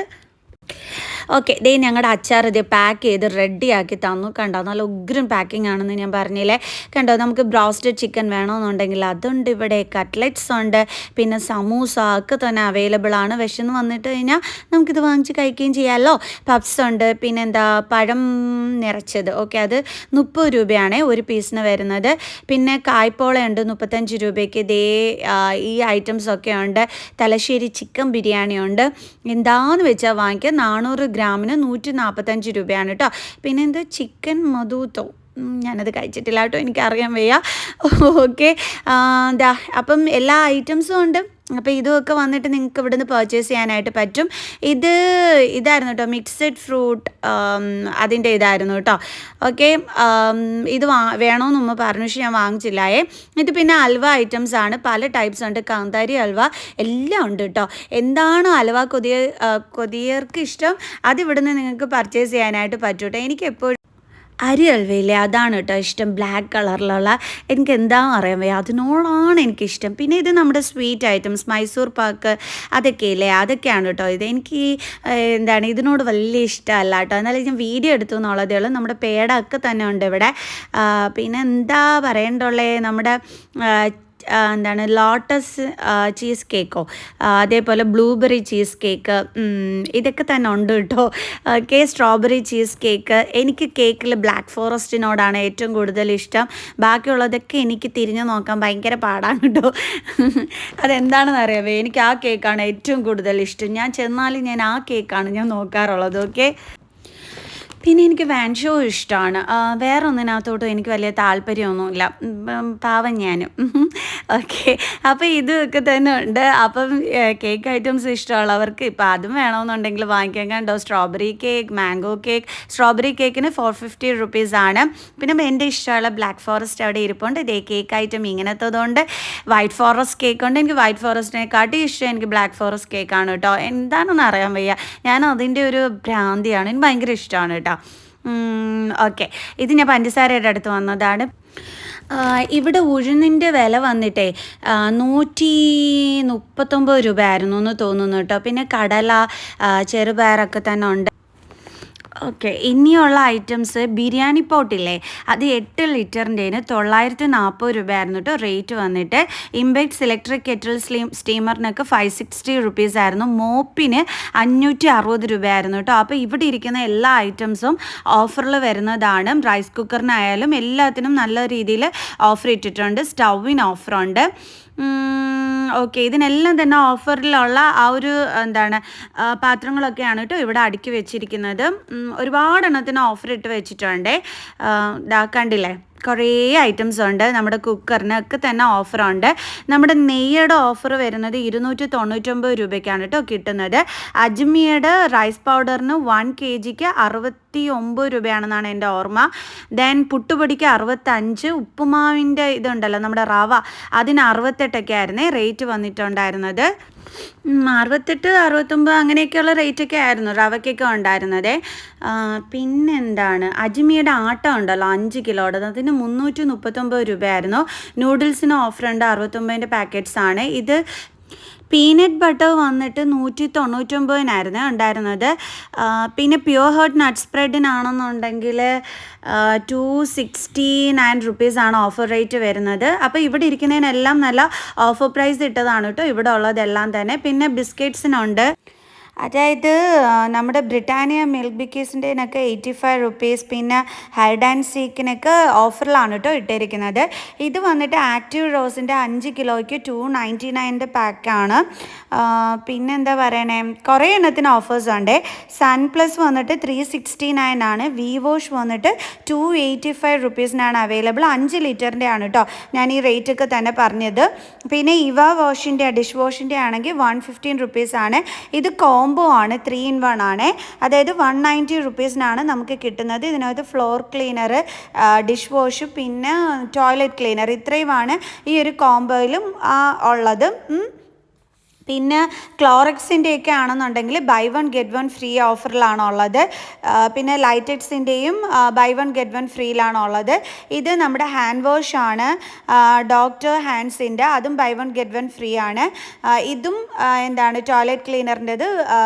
ഓക്കെ, ദേ ഞങ്ങളുടെ അച്ചാർ ഇത് പാക്ക് ചെയ്ത് റെഡിയാക്കി തന്നു. കണ്ടോ, നല്ല ഉഗ്രൻ പാക്കിംഗ് ആണെന്ന് ഞാൻ പറഞ്ഞില്ലേ. കണ്ടോ, നമുക്ക് ബ്രോസ്റ്റഡ് ചിക്കൻ വേണമെന്നുണ്ടെങ്കിൽ അതുണ്ട് ഇവിടെ, കട്ട്ലറ്റ്സ് ഉണ്ട്, പിന്നെ സമൂസ ഒക്കെ തന്നെ അവൈലബിൾ ആണ്. വിശന്ന് വന്നിട്ട് കഴിഞ്ഞാൽ നമുക്കിത് വാങ്ങിച്ച് കഴിക്കുകയും ചെയ്യാമല്ലോ. പപ്സ് ഉണ്ട്, പിന്നെ എന്താ പഴം നിറച്ചത്, ഓക്കെ, അത് 30 രൂപയാണ് ഒരു പീസിന് വരുന്നത്. പിന്നെ കായ്പോളയുണ്ട് 35 രൂപയ്ക്ക്. ദേ ഈ ഐറ്റംസൊക്കെ ഉണ്ട്. തലശ്ശേരി ചിക്കൻ ബിരിയാണി ഉണ്ട്. എന്താണെന്ന് വെച്ചാൽ വാങ്ങിക്കുക. 400 ഗ്രാമിന് 145 രൂപയാണ് കേട്ടോ. പിന്നെ എന്ത് ചിക്കൻ മധൂത്തോ, ഞാനത് കഴിച്ചിട്ടില്ല കേട്ടോ, എനിക്കറിയാൻ വയ്യ. ഓക്കെ, എന്താ അപ്പം എല്ലാ ഐറ്റംസും ഉണ്ട്. അപ്പോൾ ഇതുമൊക്കെ വന്നിട്ട് നിങ്ങൾക്ക് ഇവിടെ നിന്ന് പർച്ചേസ് ചെയ്യാനായിട്ട് പറ്റും. ഇതായിരുന്നു കേട്ടോ മിക്സഡ് ഫ്രൂട്ട്, അതിൻ്റെ ഇതായിരുന്നു കേട്ടോ. ഓക്കെ, ഇത് വേണമെന്ന് ഉമ്മ പറഞ്ഞു, പക്ഷേ ഞാൻ വാങ്ങിച്ചില്ലായേ. ഇത് പിന്നെ അൽവ ഐറ്റംസ് ആണ്, പല ടൈപ്സ് ഉണ്ട്. കാന്താരി അൽവ എല്ലാം ഉണ്ട് കേട്ടോ. എന്താണോ അൽവ കൊതിയർക്ക് ഇഷ്ടം അതിവിടെ നിന്ന് നിങ്ങൾക്ക് പർച്ചേസ് ചെയ്യാനായിട്ട് പറ്റും കേട്ടോ. എനിക്ക് എപ്പോഴും അരി അൽവയില്ലേ, അതാണ് കേട്ടോ ഇഷ്ടം, ബ്ലാക്ക് കളറിലുള്ള. എനിക്ക് എന്താണെന്ന് അറിയാൻ വയ്യ, അതിനോടാണ് എനിക്കിഷ്ടം. പിന്നെ ഇത് നമ്മുടെ സ്വീറ്റ് ഐറ്റംസ്, മൈസൂർ പാക്ക് അതൊക്കെ ഇല്ലേ, അതൊക്കെയാണ് കേട്ടോ. ഇത് എനിക്ക് എന്താണ് ഇതിനോട് വലിയ ഇഷ്ടമല്ല കേട്ടോ. എന്നാലും ഞാൻ വീഡിയോ എടുത്തു എന്നുള്ളതേ ഉള്ളൂ. നമ്മുടെ പേടൊക്കെ തന്നെ ഉണ്ട് ഇവിടെ. പിന്നെ എന്താ പറയണ്ടുള്ളേ, നമ്മുടെ എന്താണ് ലോട്ടസ് ചീസ് കേക്കോ, അതേപോലെ ബ്ലൂബെറി ചീസ് കേക്ക്, ഇതൊക്കെ തന്നെ ഉണ്ട് കേട്ടോ. Strawberry cheese cake. എനിക്ക് കേക്കിൽ ബ്ലാക്ക് ഫോറസ്റ്റിനോടാണ് ഏറ്റവും കൂടുതൽ ഇഷ്ടം. ബാക്കിയുള്ളതൊക്കെ എനിക്ക് തിരിഞ്ഞു നോക്കാൻ ഭയങ്കര പാടാണ് കേട്ടോ. അതെന്താണെന്ന് അറിയാമോ, എനിക്ക് ആ കേക്കാണ് ഏറ്റവും കൂടുതൽ ഇഷ്ടം. ഞാൻ ചെന്നാലും ഞാൻ ആ കേക്കാണ് ഞാൻ നോക്കാറുള്ളത്. ഓക്കെ, പിന്നെ എനിക്ക് വാൻഷോ ഇഷ്ടമാണ്. വേറെ ഒന്നിനകത്തോട്ടും എനിക്ക് വലിയ താല്പര്യമൊന്നുമില്ല, പാവം ഞാനും. ഓക്കെ, അപ്പോൾ ഇതൊക്കെ തന്നെ ഉണ്ട്. അപ്പം കേക്ക് ഐറ്റംസ് ഇഷ്ടമുള്ളവർക്ക് ഇപ്പോൾ അതും വേണമെന്നുണ്ടെങ്കിൽ വാങ്ങിക്കാൻ. കണ്ടോ, strawberry cake, mango cake. Strawberry കേക്കിന് 450 റുപ്പീസാണ്. പിന്നെ എൻ്റെ ഇഷ്ടമുള്ള ബ്ലാക്ക് ഫോറസ്റ്റ് അവിടെ ഇരിപ്പുണ്ട്. ഇതേ കേക്ക് ഐറ്റം ഇങ്ങനത്തതുകൊണ്ട്. വൈറ്റ് ഫോറസ്റ്റ് കേക്ക് ഉണ്ട്. എനിക്ക് വൈറ്റ് ഫോറസ്റ്റിനെക്കാട്ടി ഇഷ്ടം എനിക്ക് ബ്ലാക്ക് ഫോറസ്റ്റ് കേക്കാണ് കേട്ടോ. എന്താണെന്ന് അറിയാൻ വയ്യ, ഞാൻ അതിൻ്റെ ഒരു ഭ്രാന്തിയാണ്, എനിക്ക് ഭയങ്കര ഇഷ്ടമാണ് കേട്ടോ. ഓക്കെ, ഇത് ഞാൻ പഞ്ചസാരയുടെ അടുത്ത് വന്നതാണ്. ഇവിടെ ഉഴുന്നിൻ്റെ വില വന്നിട്ടേ 139 രൂപ ആയിരുന്നു എന്ന് തോന്നുന്നു കേട്ടോ. പിന്നെ കടല, ചെറുപയറൊക്കെ തന്നെ ഉണ്ട്. ഓക്കെ, ഇനിയുള്ള ഐറ്റംസ് ബിരിയാണി പോട്ടില്ലേ, അത് 8 ലിറ്ററിൻ്റെന് 940 രൂപയായിരുന്നു കേട്ടോ റേറ്റ് വന്നിട്ട്. ഇംബെക്സ് ഇലക്ട്രിക് കെറ്റിൽ സ്റ്റീമറിനൊക്കെ 560 റുപ്പീസ് ആയിരുന്നു. മോപ്പിന് 560 രൂപയായിരുന്നു കേട്ടോ. അപ്പോൾ ഇവിടെ ഇരിക്കുന്ന എല്ലാ ഐറ്റംസും ഓഫറിൽ വരുന്നതാണ്. റൈസ് കുക്കറിനായാലും എല്ലാത്തിനും നല്ല രീതിയിൽ ഓഫർ ഇട്ടിട്ടുണ്ട്. സ്റ്റൗവിന് ഓഫറുണ്ട്. ഓക്കെ, ഇതിനെല്ലാം തന്നെ ഓഫറിലുള്ള ആ ഒരു എന്താണ് പാത്രങ്ങളൊക്കെയാണ് കേട്ടോ ഇവിടെ അടുക്കി വെച്ചിരിക്കുന്നത്. ഒരുപാട് എണ്ണത്തിന് ഓഫർ ഇട്ട് വെച്ചിട്ടുണ്ട്. കണ്ടില്ലേ, കുറേ ഐറ്റംസ് ഉണ്ട്. നമ്മുടെ കുക്കറിനൊക്കെ തന്നെ ഓഫറുണ്ട്. നമ്മുടെ നെയ്യുടെ ഓഫർ വരുന്നത് 299 രൂപയ്ക്കാണ് കേട്ടോ കിട്ടുന്നത്. അജ്മിയുടെ റൈസ് പൗഡറിന് 1 kgക്ക് 69 രൂപയാണെന്നാണ് എൻ്റെ ഓർമ്മ. ദെൻ പുട്ടുപൊടിക്ക് 65. ഉപ്പുമാവിൻ്റെ ഇതുണ്ടല്ലോ നമ്മുടെ റവ, അതിന് 68 ആയിരുന്നേ റേറ്റ് വന്നിട്ടുണ്ടായിരുന്നത്. 68, 69 അങ്ങനെയൊക്കെയുള്ള റേറ്റൊക്കെ ആയിരുന്നു റവയ്ക്കൊക്കെ ഉണ്ടായിരുന്നത്. പിന്നെന്താണ്, അജ്മിയുടെ ആട്ട ഉണ്ടല്ലോ 5 കിലോയുടെ, അതിന് 339 രൂപയായിരുന്നു. നൂഡിൽസിന് ഓഫറുണ്ട്, 69ൻ്റെ പാക്കറ്റ്സ് ആണ്. ഇത് പീനട്ട് ബട്ടർ വന്നിട്ട് 199 ഉണ്ടായിരുന്നത്. പിന്നെ പ്യുവർ ഹേർട്ട് നട്ട് സ്പ്രെഡിനാണെന്നുണ്ടെങ്കിൽ 269 റുപ്പീസാണ് ഓഫർ റേറ്റ് വരുന്നത്. അപ്പോൾ ഇവിടെ ഇരിക്കുന്നതിനെല്ലാം നല്ല ഓഫർ പ്രൈസ് ഇട്ടതാണ് കേട്ടോ ഇവിടെ ഉള്ളതെല്ലാം തന്നെ. പിന്നെ ബിസ്ക്കറ്റ്സിനുണ്ട്, അതായത് നമ്മുടെ ബ്രിട്ടാനിയ മിൽക്ക് ബിക്കീസിൻ്റെനൊക്കെ 85 റുപ്പീസ്. പിന്നെ ഹൈഡ് ആൻഡ് സീക്കിനൊക്കെ ഓഫറിലാണ് കേട്ടോ ഇട്ടിരിക്കുന്നത്. ഇത് വന്നിട്ട് ആക്റ്റീവ് റോസിൻ്റെ 5 കിലോയ്ക്ക് 299ൻ്റെ പാക്കാണ്. പിന്നെ എന്താ പറയണേ, കുറേ എണ്ണത്തിന് ഓഫേഴ്സ് ഉണ്ട്. സൺ പ്ലസ് വന്നിട്ട് 369 ആണ്. വി വാഷ് വന്നിട്ട് 285 റുപ്പീസിനാണ് അവൈലബിൾ. 5 ലിറ്ററിൻ്റെ ആണ് കേട്ടോ ഞാൻ ഈ റേറ്റൊക്കെ തന്നെ പറഞ്ഞത്. പിന്നെ ഇവ വാഷിൻ്റെ ഡിഷ് വാഷിൻ്റെ ആണെങ്കിൽ 115 റുപ്പീസാണ്. ഇത് കോംബോ ആണ്, 3 in 1 ആണ്. അതായത് 190 റുപ്പീസിനാണ് നമുക്ക് കിട്ടുന്നത്. ഇതിനകത്ത് ഫ്ലോർ ക്ലീനർ, ഡിഷ് വാഷ്, പിന്നെ ടോയ്ലറ്റ് ക്ലീനർ, ഇത്രയുമാണ് ഈ ഒരു കോംബോയിലും ഉള്ളത്. പിന്നെ ക്ലോറക്സിൻ്റെയൊക്കെ ആണെന്നുണ്ടെങ്കിൽ buy one get one free ഓഫറിലാണുള്ളത്. പിന്നെ ലൈറ്റക്സിൻ്റെയും ബൈ വൺ ഗെറ്റ് വൺ ഫ്രീയിലാണുള്ളത്. ഇത് നമ്മുടെ ഹാൻഡ് വാഷ് ആണ്, ഡോക്ടർ ഹാൻഡ്സിൻ്റെ, അതും buy one get one free ആണ്. ഇതും എന്താണ് ടോയ്ലറ്റ് ക്ലീനറിൻ്റെത്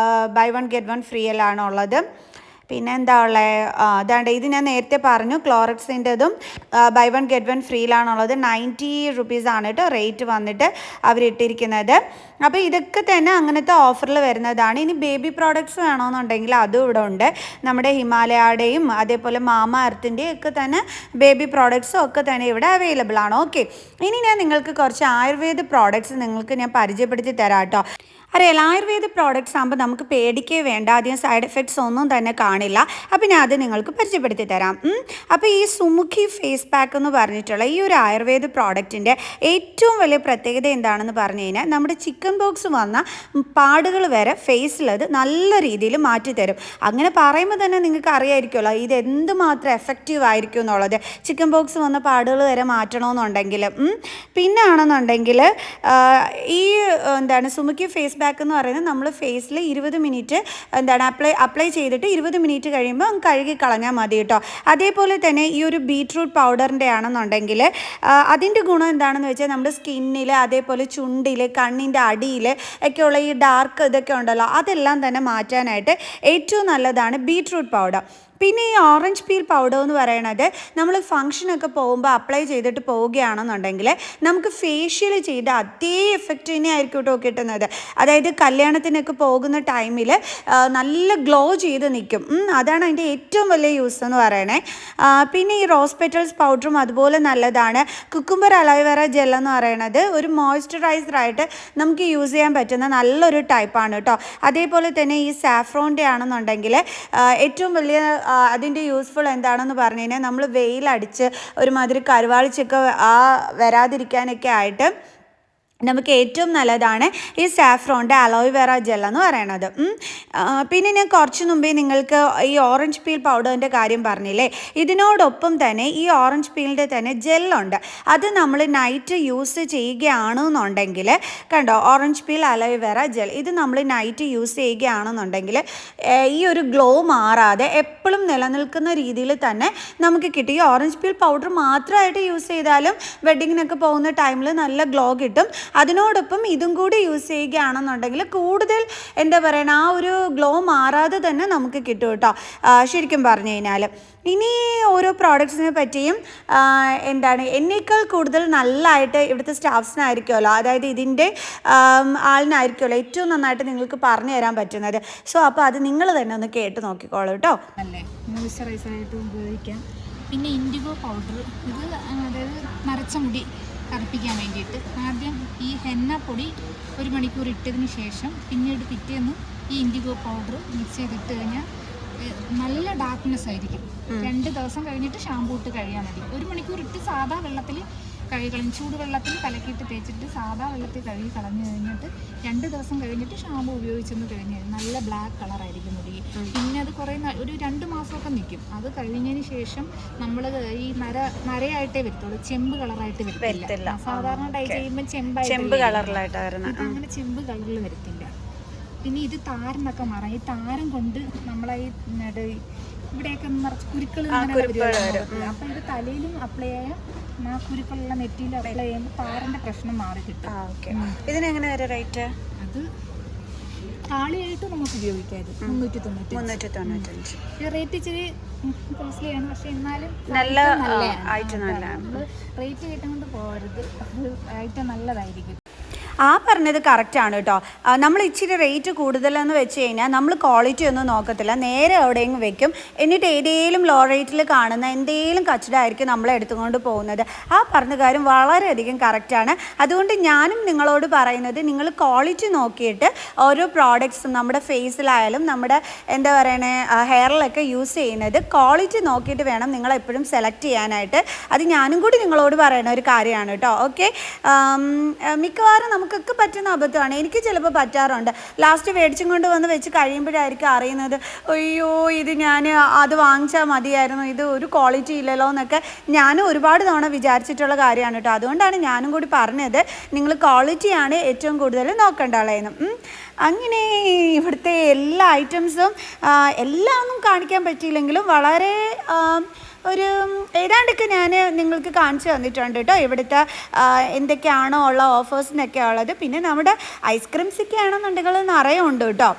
ബൈ വൺ ഗെറ്റ് വൺ ഫ്രീയിലാണുള്ളത്. പിന്നെ എന്താ ഉള്ളത്, അതാണ്ട് ഇത് ഞാൻ നേരത്തെ പറഞ്ഞു, ക്ലോറക്സിൻ്റെതും ബൈ വൺ ഗെറ്റ് വൺ ഫ്രീയിലാണുള്ളത്. 90 റുപ്പീസാണ് കേട്ടോ റേറ്റ് വന്നിട്ട് അവരിട്ടിരിക്കുന്നത്. അപ്പോൾ ഇതൊക്കെ തന്നെ അങ്ങനത്തെ ഓഫറിൽ വരുന്നതാണ്. ഇനി ബേബി പ്രോഡക്റ്റ്സ് വേണമെന്നുണ്ടെങ്കിൽ അതും ഇവിടെ ഉണ്ട്. നമ്മുടെ ഹിമാലയയുടെയും അതേപോലെ മാമ എർത്തിൻ്റെയും ഒക്കെ തന്നെ ബേബി പ്രോഡക്റ്റ്സും ഒക്കെ തന്നെ ഇവിടെ അവൈലബിൾ ആണ്. ഓക്കെ, ഇനി ഞാൻ നിങ്ങൾക്ക് കുറച്ച് ആയുർവേദ പ്രോഡക്റ്റ്സ് നിങ്ങൾക്ക് ഞാൻ പരിചയപ്പെടുത്തി തരാം കേട്ടോ. അറിയാലോ, ആയുർവേദ പ്രോഡക്റ്റ്സ് ആകുമ്പോൾ നമുക്ക് പേടിക്കേ വേണ്ട, അധികം സൈഡ് എഫക്ട്സ് ഒന്നും തന്നെ കാണില്ല. അപ്പോൾ ഞാൻ അത് നിങ്ങൾക്ക് പരിചയപ്പെടുത്തി തരാം. അപ്പോൾ ഈ സുമുഖി ഫേസ് പാക്ക് എന്ന് പറഞ്ഞിട്ടുള്ള ഈ ഒരു ആയുർവേദ പ്രോഡക്റ്റിൻ്റെ ഏറ്റവും വലിയ പ്രത്യേകത എന്താണെന്ന് പറഞ്ഞു കഴിഞ്ഞാൽ, നമ്മുടെ ചിക്കൻ ബോക്സ് വന്ന പാടുകൾ വരെ ഫേസിലത് നല്ല രീതിയിൽ മാറ്റിത്തരും. അങ്ങനെ പറയുമ്പോൾ തന്നെ നിങ്ങൾക്ക് അറിയായിരിക്കുമല്ലോ ഇത് എന്തുമാത്രം എഫക്റ്റീവ് ആയിരിക്കും എന്നുള്ളത്, ചിക്കൻ ബോക്സ് വന്ന പാടുകൾ വരെ മാറ്റണമെന്നുണ്ടെങ്കിൽ. പിന്നെ ആണെന്നുണ്ടെങ്കിൽ ഈ എന്താണ് സുമുഖി ഫേസ് പാക്ക് എന്ന് പറയുന്നത് നമ്മൾ ഫേസിൽ 20 മിനിറ്റ് എന്താണ് അപ്ലൈ ചെയ്തിട്ട് 20 മിനിറ്റ് കഴിയുമ്പോൾ കഴുകി കളഞ്ഞാൽ മതി കേട്ടോ. അതേപോലെ തന്നെ ഈ ഒരു ബീട്രൂട്ട് പൗഡറിൻ്റെ ആണെന്നുണ്ടെങ്കിൽ അതിൻ്റെ ഗുണം എന്താണെന്ന് വെച്ചാൽ നമ്മുടെ സ്കിന്നിൽ, അതേപോലെ ചുണ്ടിൽ, കണ്ണിൻ്റെ അടിയിൽ ഒക്കെയുള്ള ഈ ഡാർക്ക് ഇതൊക്കെ ഉണ്ടല്ലോ, അതെല്ലാം തന്നെ മാറ്റാനായിട്ട് ഏറ്റവും നല്ലതാണ് ബീട്രൂട്ട് പൗഡർ. പിന്നെ ഈ ഓറഞ്ച് പീൽ പൗഡർ എന്ന് പറയുന്നത് നമ്മൾ ഫംഗ്ഷനൊക്കെ പോകുമ്പോൾ അപ്ലൈ ചെയ്തിട്ട് പോവുകയാണെന്നുണ്ടെങ്കിൽ നമുക്ക് ഫേഷ്യൽ ചെയ്ത അതേ എഫക്റ്റ് തന്നെ ആയിരിക്കും കേട്ടോ കിട്ടുന്നത്. അതായത് കല്യാണത്തിനൊക്കെ പോകുന്ന ടൈമിൽ നല്ല ഗ്ലോ ചെയ്ത് നിൽക്കും. അതാണ് അതിൻ്റെ ഏറ്റവും വലിയ യൂസ് എന്ന് പറയണേ. പിന്നെ ഈ റോസ് പെറ്റൽസ് പൗഡറും അതുപോലെ നല്ലതാണ്. കുക്കുംബർ അലോവേറ ജെൽ എന്ന് പറയുന്നത് ഒരു മോയ്സ്ചറൈസറായിട്ട് നമുക്ക് യൂസ് ചെയ്യാൻ പറ്റുന്ന നല്ലൊരു ടൈപ്പാണ് കേട്ടോ. അതേപോലെ തന്നെ ഈ സാഫ്രോണിൻ്റെ ആണെന്നുണ്ടെങ്കിൽ ഏറ്റവും വലിയ അതിൻ്റെ യൂസ്ഫുൾ എന്താണെന്ന് പറഞ്ഞു കഴിഞ്ഞാൽ, നമ്മൾ വെയിലടിച്ച് ഒരുമാതിരി കരുവാളിച്ചൊക്കെ വരാതിരിക്കാനൊക്കെ ആയിട്ട് നമുക്ക് ഏറ്റവും നല്ലതാണ് ഈ സാഫ്രോണിൻ്റെ അലോവേറ ജെൽ എന്ന് പറയണത്. പിന്നെ ഞാൻ കുറച്ച് മുമ്പേ നിങ്ങൾക്ക് ഈ ഓറഞ്ച് പീൽ പൗഡറിൻ്റെ കാര്യം പറഞ്ഞില്ലേ, ഇതിനോടൊപ്പം തന്നെ ഈ ഓറഞ്ച് പീലിൻ്റെ തന്നെ ജെല്ലുണ്ട്. അത് നമ്മൾ നൈറ്റ് യൂസ് ചെയ്യുകയാണെന്നുണ്ടെങ്കിൽ കണ്ടോ, ഓറഞ്ച് പീൽ അലോവേറ ജെൽ, ഇത് നമ്മൾ നൈറ്റ് യൂസ് ചെയ്യുകയാണെന്നുണ്ടെങ്കിൽ ഈ ഒരു ഗ്ലോ മാറാതെ എപ്പോഴും നിലനിൽക്കുന്ന രീതിയിൽ തന്നെ നമുക്ക് കിട്ടും. ഈ ഓറഞ്ച് പീൽ പൗഡർ മാത്രമായിട്ട് യൂസ് ചെയ്താലും വെഡ്ഡിങ്ങിനൊക്കെ പോകുന്ന ടൈമിൽ നല്ല ഗ്ലോ കിട്ടും. അതിനോടൊപ്പം ഇതും കൂടി യൂസ് ചെയ്യുകയാണെന്നുണ്ടെങ്കിൽ കൂടുതൽ എന്താ പറയുക, ആ ഒരു ഗ്ലോ മാറാതെ തന്നെ നമുക്ക് കിട്ടും കേട്ടോ, ശരിക്കും പറഞ്ഞു കഴിഞ്ഞാൽ. ഇനി ഓരോ പ്രോഡക്ട്സിനെ പറ്റിയും എന്താണ് എന്നേക്കാൾ കൂടുതൽ നല്ലതായിട്ട് ഇവിടുത്തെ സ്റ്റാഫ്സിനായിരിക്കുമല്ലോ, അതായത് ഇതിൻ്റെ ആളിനായിരിക്കുമല്ലോ ഏറ്റവും നന്നായിട്ട് നിങ്ങൾക്ക് പറഞ്ഞു തരാൻ പറ്റുന്നത്. സോ അപ്പോൾ അത് നിങ്ങൾ തന്നെ ഒന്ന് കേട്ട് നോക്കിക്കോളൂ കേട്ടോ. അല്ലേ, മോയ്സ്ചറൈസറായിട്ട് ഉപയോഗിക്കാം. പിന്നെ ഇൻഡിഗോ പൗഡർ, ഇത് അതായത് നരച്ച മുടി കറുപ്പിക്കാൻ വേണ്ടിയിട്ട് ആദ്യം ഈ ഹെന്നപ്പൊടി 1 മണിക്കൂർ ഇട്ടതിന് ശേഷം പിന്നീട് പിറ്റേന്ന് ഈ ഇൻഡിഗോ പൗഡർ മിക്സ് ചെയ്തിട്ട് കഴിഞ്ഞാൽ നല്ല ഡാർക്ക്നെസ് ആയിരിക്കും. 2 ദിവസം കഴിഞ്ഞിട്ട് ഷാമ്പൂ ഇട്ട് കഴിയാൻ മതി. 1 മണിക്കൂർ ഇട്ട് സാധാ വെള്ളത്തിൽ കഴുകി കളഞ്ഞ്, ചൂടുവെള്ളത്തിൽ കലക്കിയിട്ട് തേച്ചിട്ട് സാധാ വെള്ളത്തിൽ കഴുകി കളഞ്ഞു കഴിഞ്ഞിട്ട് 2 ദിവസം കഴിഞ്ഞിട്ട് ഷാമ്പൂ ഉപയോഗിച്ചെന്ന് കഴിഞ്ഞാൽ നല്ല ബ്ലാക്ക് കളറായിരിക്കും മുടി. പിന്നെ അത് കുറേ ഒരു 2 മാസമൊക്കെ നിൽക്കും. അത് കഴിഞ്ഞതിന് ശേഷം നമ്മൾ ഈ നരയായിട്ടേ വരത്തുള്ളൂ, ചെമ്പ് കളറായിട്ട് വരത്തില്ല. സാധാരണ ഡൈ ചെയ്യുമ്പോൾ ചെമ്പ് കളറിലായിട്ട് അങ്ങനെ ചെമ്പ് കളറിൽ വരത്തില്ല. പിന്നെ ഇത് താരനൊക്കെ മാറാം. ഈ താരം കൊണ്ട് നമ്മളെ ഈ ഇവിടെയൊക്കെ നിറച്ച് കുരുക്കൾ അപ്പം ഇത് തലയിലും അപ്ലൈ ചെയ്യാം, ആ കുരുക്കളുള്ള നെറ്റിയിൽ അപ്ലൈ ചെയ്യുമ്പോൾ താരൻ്റെ പ്രശ്നം മാറി കിട്ടും. ഇതിനെങ്ങനെ വരെ റേറ്റ്? അത് താളിയായിട്ട് നമുക്ക് ഉപയോഗിക്കാം. ഇത് 395. റേറ്റ് ഇച്ചിരി കോസ്റ്റ്ലിയാണ്, പക്ഷെ എന്നാലും നല്ല ഐറ്റം നല്ലതാണ്. നമ്മൾ റേറ്റ് കിട്ടുന്നത് പോകരുത്, ഐറ്റം നല്ലതായിരിക്കും. ആ പറഞ്ഞത് കറക്റ്റാണ് കേട്ടോ. നമ്മൾ ഇച്ചിരി റേറ്റ് കൂടുതലെന്ന് വെച്ച് കഴിഞ്ഞാൽ നമ്മൾ ക്വാളിറ്റി ഒന്നും നോക്കത്തില്ല, നേരെ എവിടെയെങ്കിലും വെക്കും. എന്നിട്ട് ഏതെങ്കിലും ലോ റേറ്റിൽ കാണുന്ന എന്തെങ്കിലും കച്ചടായിരിക്കും നമ്മളെ എടുത്തുകൊണ്ട് പോകുന്നത്. ആ പറഞ്ഞ കാര്യം വളരെയധികം കറക്റ്റാണ്. അതുകൊണ്ട് ഞാനും നിങ്ങളോട് പറയുന്നത്, നിങ്ങൾ ക്വാളിറ്റി നോക്കിയിട്ട് ഓരോ പ്രോഡക്ട്സും നമ്മുടെ ഫേസിലായാലും നമ്മുടെ എന്താ പറയണേ ഹെയറിലൊക്കെ യൂസ് ചെയ്യുന്നത് ക്വാളിറ്റി നോക്കിയിട്ട് വേണം നിങ്ങളെപ്പോഴും സെലക്ട് ചെയ്യാനായിട്ട്. അത് ഞാനും കൂടി നിങ്ങളോട് പറയുന്ന ഒരു കാര്യമാണ് കേട്ടോ. ഓക്കെ, മിക്കവാറും നമുക്ക് നമുക്കൊക്കെ പറ്റുന്ന അബദ്ധമാണ്. എനിക്ക് ചിലപ്പോൾ പറ്റാറുണ്ട്. ലാസ്റ്റ് മേടിച്ചും കൊണ്ട് വന്ന് വെച്ച് കഴിയുമ്പോഴായിരിക്കും അറിയുന്നത്, അയ്യോ ഇത് ഞാൻ അത് വാങ്ങിച്ചാൽ മതിയായിരുന്നു, ഇത് ഒരു ക്വാളിറ്റി ഇല്ലല്ലോ എന്നൊക്കെ ഞാനും ഒരുപാട് തവണ വിചാരിച്ചിട്ടുള്ള കാര്യമാണ് കേട്ടോ. അതുകൊണ്ടാണ് ഞാനും കൂടി പറഞ്ഞത് നിങ്ങൾ ക്വാളിറ്റിയാണ് ഏറ്റവും കൂടുതൽ നോക്കേണ്ടതെന്ന്. അങ്ങനെ ഇവിടുത്തെ എല്ലാ ഐറ്റംസും എല്ലാം ഒന്നും കാണിക്കാൻ പറ്റിയില്ലെങ്കിലും വളരെ ഒരു ഏതാണ്ടൊക്കെ ഞാൻ നിങ്ങൾക്ക് കാണിച്ചു തന്നിട്ടുണ്ട് കേട്ടോ. ഇവിടുത്തെ എന്തൊക്കെയാണോ ഉള്ള ഓഫേഴ്സിനൊക്കെ ഉള്ളത്. പിന്നെ നമ്മുടെ ഐസ്ക്രീംസൊക്കെ ആണെന്നുണ്ടെങ്കിൽ നിറയെ ഉണ്ട് കേട്ടോ.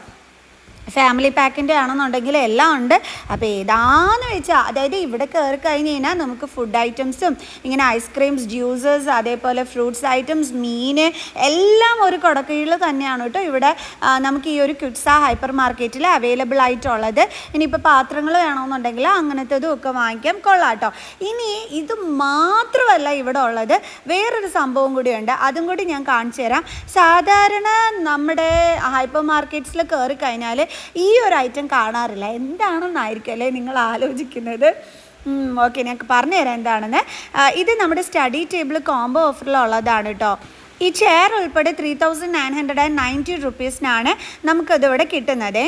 ഫാമിലി പാക്കിൻ്റെ ആണെന്നുണ്ടെങ്കിൽ എല്ലാം ഉണ്ട്. അപ്പോൾ ഏതാന്ന് വെച്ചാൽ, അതായത് ഇവിടെ കയറി കഴിഞ്ഞ് കഴിഞ്ഞാൽ നമുക്ക് ഫുഡ് ഐറ്റംസും ഇങ്ങനെ ഐസ്ക്രീംസ്, ജ്യൂസസ്, അതേപോലെ ഫ്രൂട്ട്സ് ഐറ്റംസ്, മീൻ എല്ലാം ഒരു കുടക്കീഴിൽ തന്നെയാണ് കേട്ടോ ഇവിടെ നമുക്ക് ഈ ഒരു ക്വിറ്റ്സ ഹൈപ്പർ മാർക്കറ്റിൽ അവൈലബിൾ ആയിട്ടുള്ളത്. ഇനിയിപ്പോൾ പാത്രങ്ങൾ വേണമെന്നുണ്ടെങ്കിൽ അങ്ങനത്തതും ഒക്കെ വാങ്ങിക്കാം. കൊള്ളാം കേട്ടോ. ഇനി ഇത് മാത്രമല്ല ഇവിടെ ഉള്ളത്, വേറൊരു സംഭവം കൂടിയുണ്ട്. അതും കൂടി ഞാൻ കാണിച്ചു തരാം. സാധാരണ നമ്മുടെ ഹൈപ്പർ മാർക്കറ്റ്സിൽ കയറി കഴിഞ്ഞാൽ ഈ ഒരു ഐറ്റം കാണാറില്ല. എന്താണെന്നായിരിക്കും അല്ലേ നിങ്ങൾ ആലോചിക്കുന്നത്? ഓക്കെ, ഞങ്ങൾക്ക് പറഞ്ഞുതരാം എന്താണെന്ന്. ഇത് നമ്മുടെ സ്റ്റഡി ടേബിൾ കോംബോ ഓഫറിലുള്ളതാണ് കേട്ടോ. ഈ ചെയർ ഉൾപ്പെടെ 3990 റുപ്പീസിനാണ് നമുക്കതിവിടെ കിട്ടുന്നത്.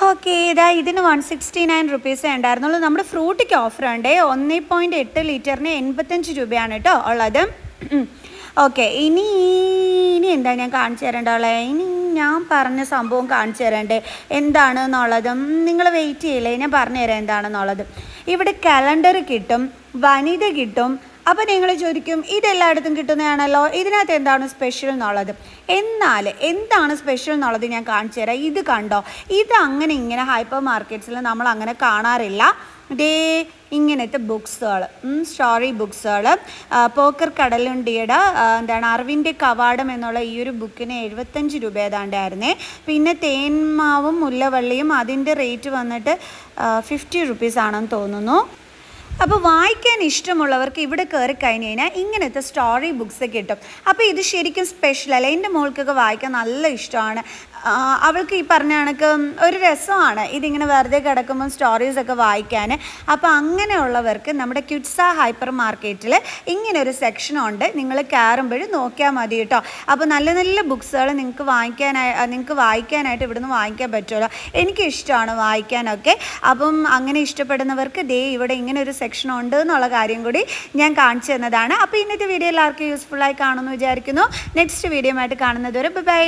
ഓക്കെ, ഇതിന് 169 റുപ്പീസേ ഉണ്ടായിരുന്നുള്ളൂ. നമ്മുടെ ഫ്രൂട്ടിക്ക് ഓഫറുണ്ട്. 1.8 ലിറ്ററിന് 85 രൂപയാണ് കേട്ടോ ഉള്ളത്. ഓക്കെ, ഇനി എന്താ ഞാൻ കാണിച്ചു തരേണ്ടത്? ഇനി ഞാൻ പറഞ്ഞ സംഭവം കാണിച്ചു തരണ്ടേ എന്താണെന്നുള്ളതും. നിങ്ങൾ വെയിറ്റ് ചെയ്യില്ലേ, ഞാൻ പറഞ്ഞു തരാം എന്താണെന്നുള്ളത്. ഇവിടെ കലണ്ടർ കിട്ടും, വനിത കിട്ടും. അപ്പോൾ നിങ്ങൾ ചോദിക്കും ഇതെല്ലായിടത്തും കിട്ടുന്നതാണല്ലോ, ഇതിനകത്ത് എന്താണ് സ്പെഷ്യൽ എന്നുള്ളത്. എന്നാൽ എന്താണ് സ്പെഷ്യൽ എന്നുള്ളത് ഞാൻ കാണിച്ചു തരാം. ഇത് കണ്ടോ, ഇത് അങ്ങനെ ഇങ്ങനെ ഹൈപ്പർ മാർക്കറ്റ്സിൽ നമ്മൾ അങ്ങനെ കാണാറില്ല. ഇതേ ഇങ്ങനത്തെ ബുക്സുകൾ, സ്റ്റോറി ബുക്സുകൾ. പോക്കർ കടലുണ്ടിയുടെ അറിവിൻ്റെ കവാടം എന്നുള്ള ഈ ഒരു ബുക്കിന് 75 രൂപ ഏതാണ്ടായിരുന്നേ. പിന്നെ തേന്മാവും മുല്ലവള്ളിയും അതിൻ്റെ റേറ്റ് വന്നിട്ട് 50 റുപ്പീസ് ആണെന്ന് തോന്നുന്നു. അപ്പോൾ വായിക്കാൻ ഇഷ്ടമുള്ളവർക്ക് ഇവിടെ കയറി കഴിഞ്ഞ് കഴിഞ്ഞാൽ ഇങ്ങനത്തെ സ്റ്റോറി ബുക്സ് കിട്ടും. അപ്പോൾ ഇത് ശരിക്കും സ്പെഷ്യലല്ല. എൻ്റെ മോൾക്കൊക്കെ വായിക്കാൻ നല്ല ഇഷ്ടമാണ്. അവൾക്ക് ഈ പറഞ്ഞ കണക്ക് ഒരു രസമാണ് ഇതിങ്ങനെ വെറുതെ കിടക്കുമ്പോൾ സ്റ്റോറീസൊക്കെ വായിക്കാൻ. അപ്പോൾ അങ്ങനെയുള്ളവർക്ക് നമ്മുടെ ക്വിറ്റ്സ ഹൈപ്പർ മാർക്കറ്റിൽ ഇങ്ങനെ ഒരു സെക്ഷനുണ്ട്. നിങ്ങൾ കയറുമ്പോൾ നോക്കിയാൽ മതി കേട്ടോ. അപ്പോൾ നല്ല നല്ല ബുക്സുകൾ നിങ്ങൾക്ക് വായിക്കാനായിട്ട് ഇവിടുന്ന് വാങ്ങിക്കാൻ പറ്റുമല്ലോ. എനിക്കിഷ്ടമാണ് വായിക്കാനൊക്കെ. അപ്പം അങ്ങനെ ഇഷ്ടപ്പെടുന്നവർക്ക് ഇവിടെ ഇങ്ങനെ ഒരു സെക്ഷൻ ഉണ്ട് എന്നുള്ള കാര്യം കൂടി ഞാൻ കാണിച്ചു തന്നതാണ്. അപ്പോൾ ഇന്നത്തെ വീഡിയോ എല്ലാവർക്കും യൂസ്ഫുള്ളായി കാണുമെന്ന് വിചാരിക്കുന്നു. നെക്സ്റ്റ് വീഡിയോ ആയിട്ട് കാണുന്നത് വരെ ബൈ.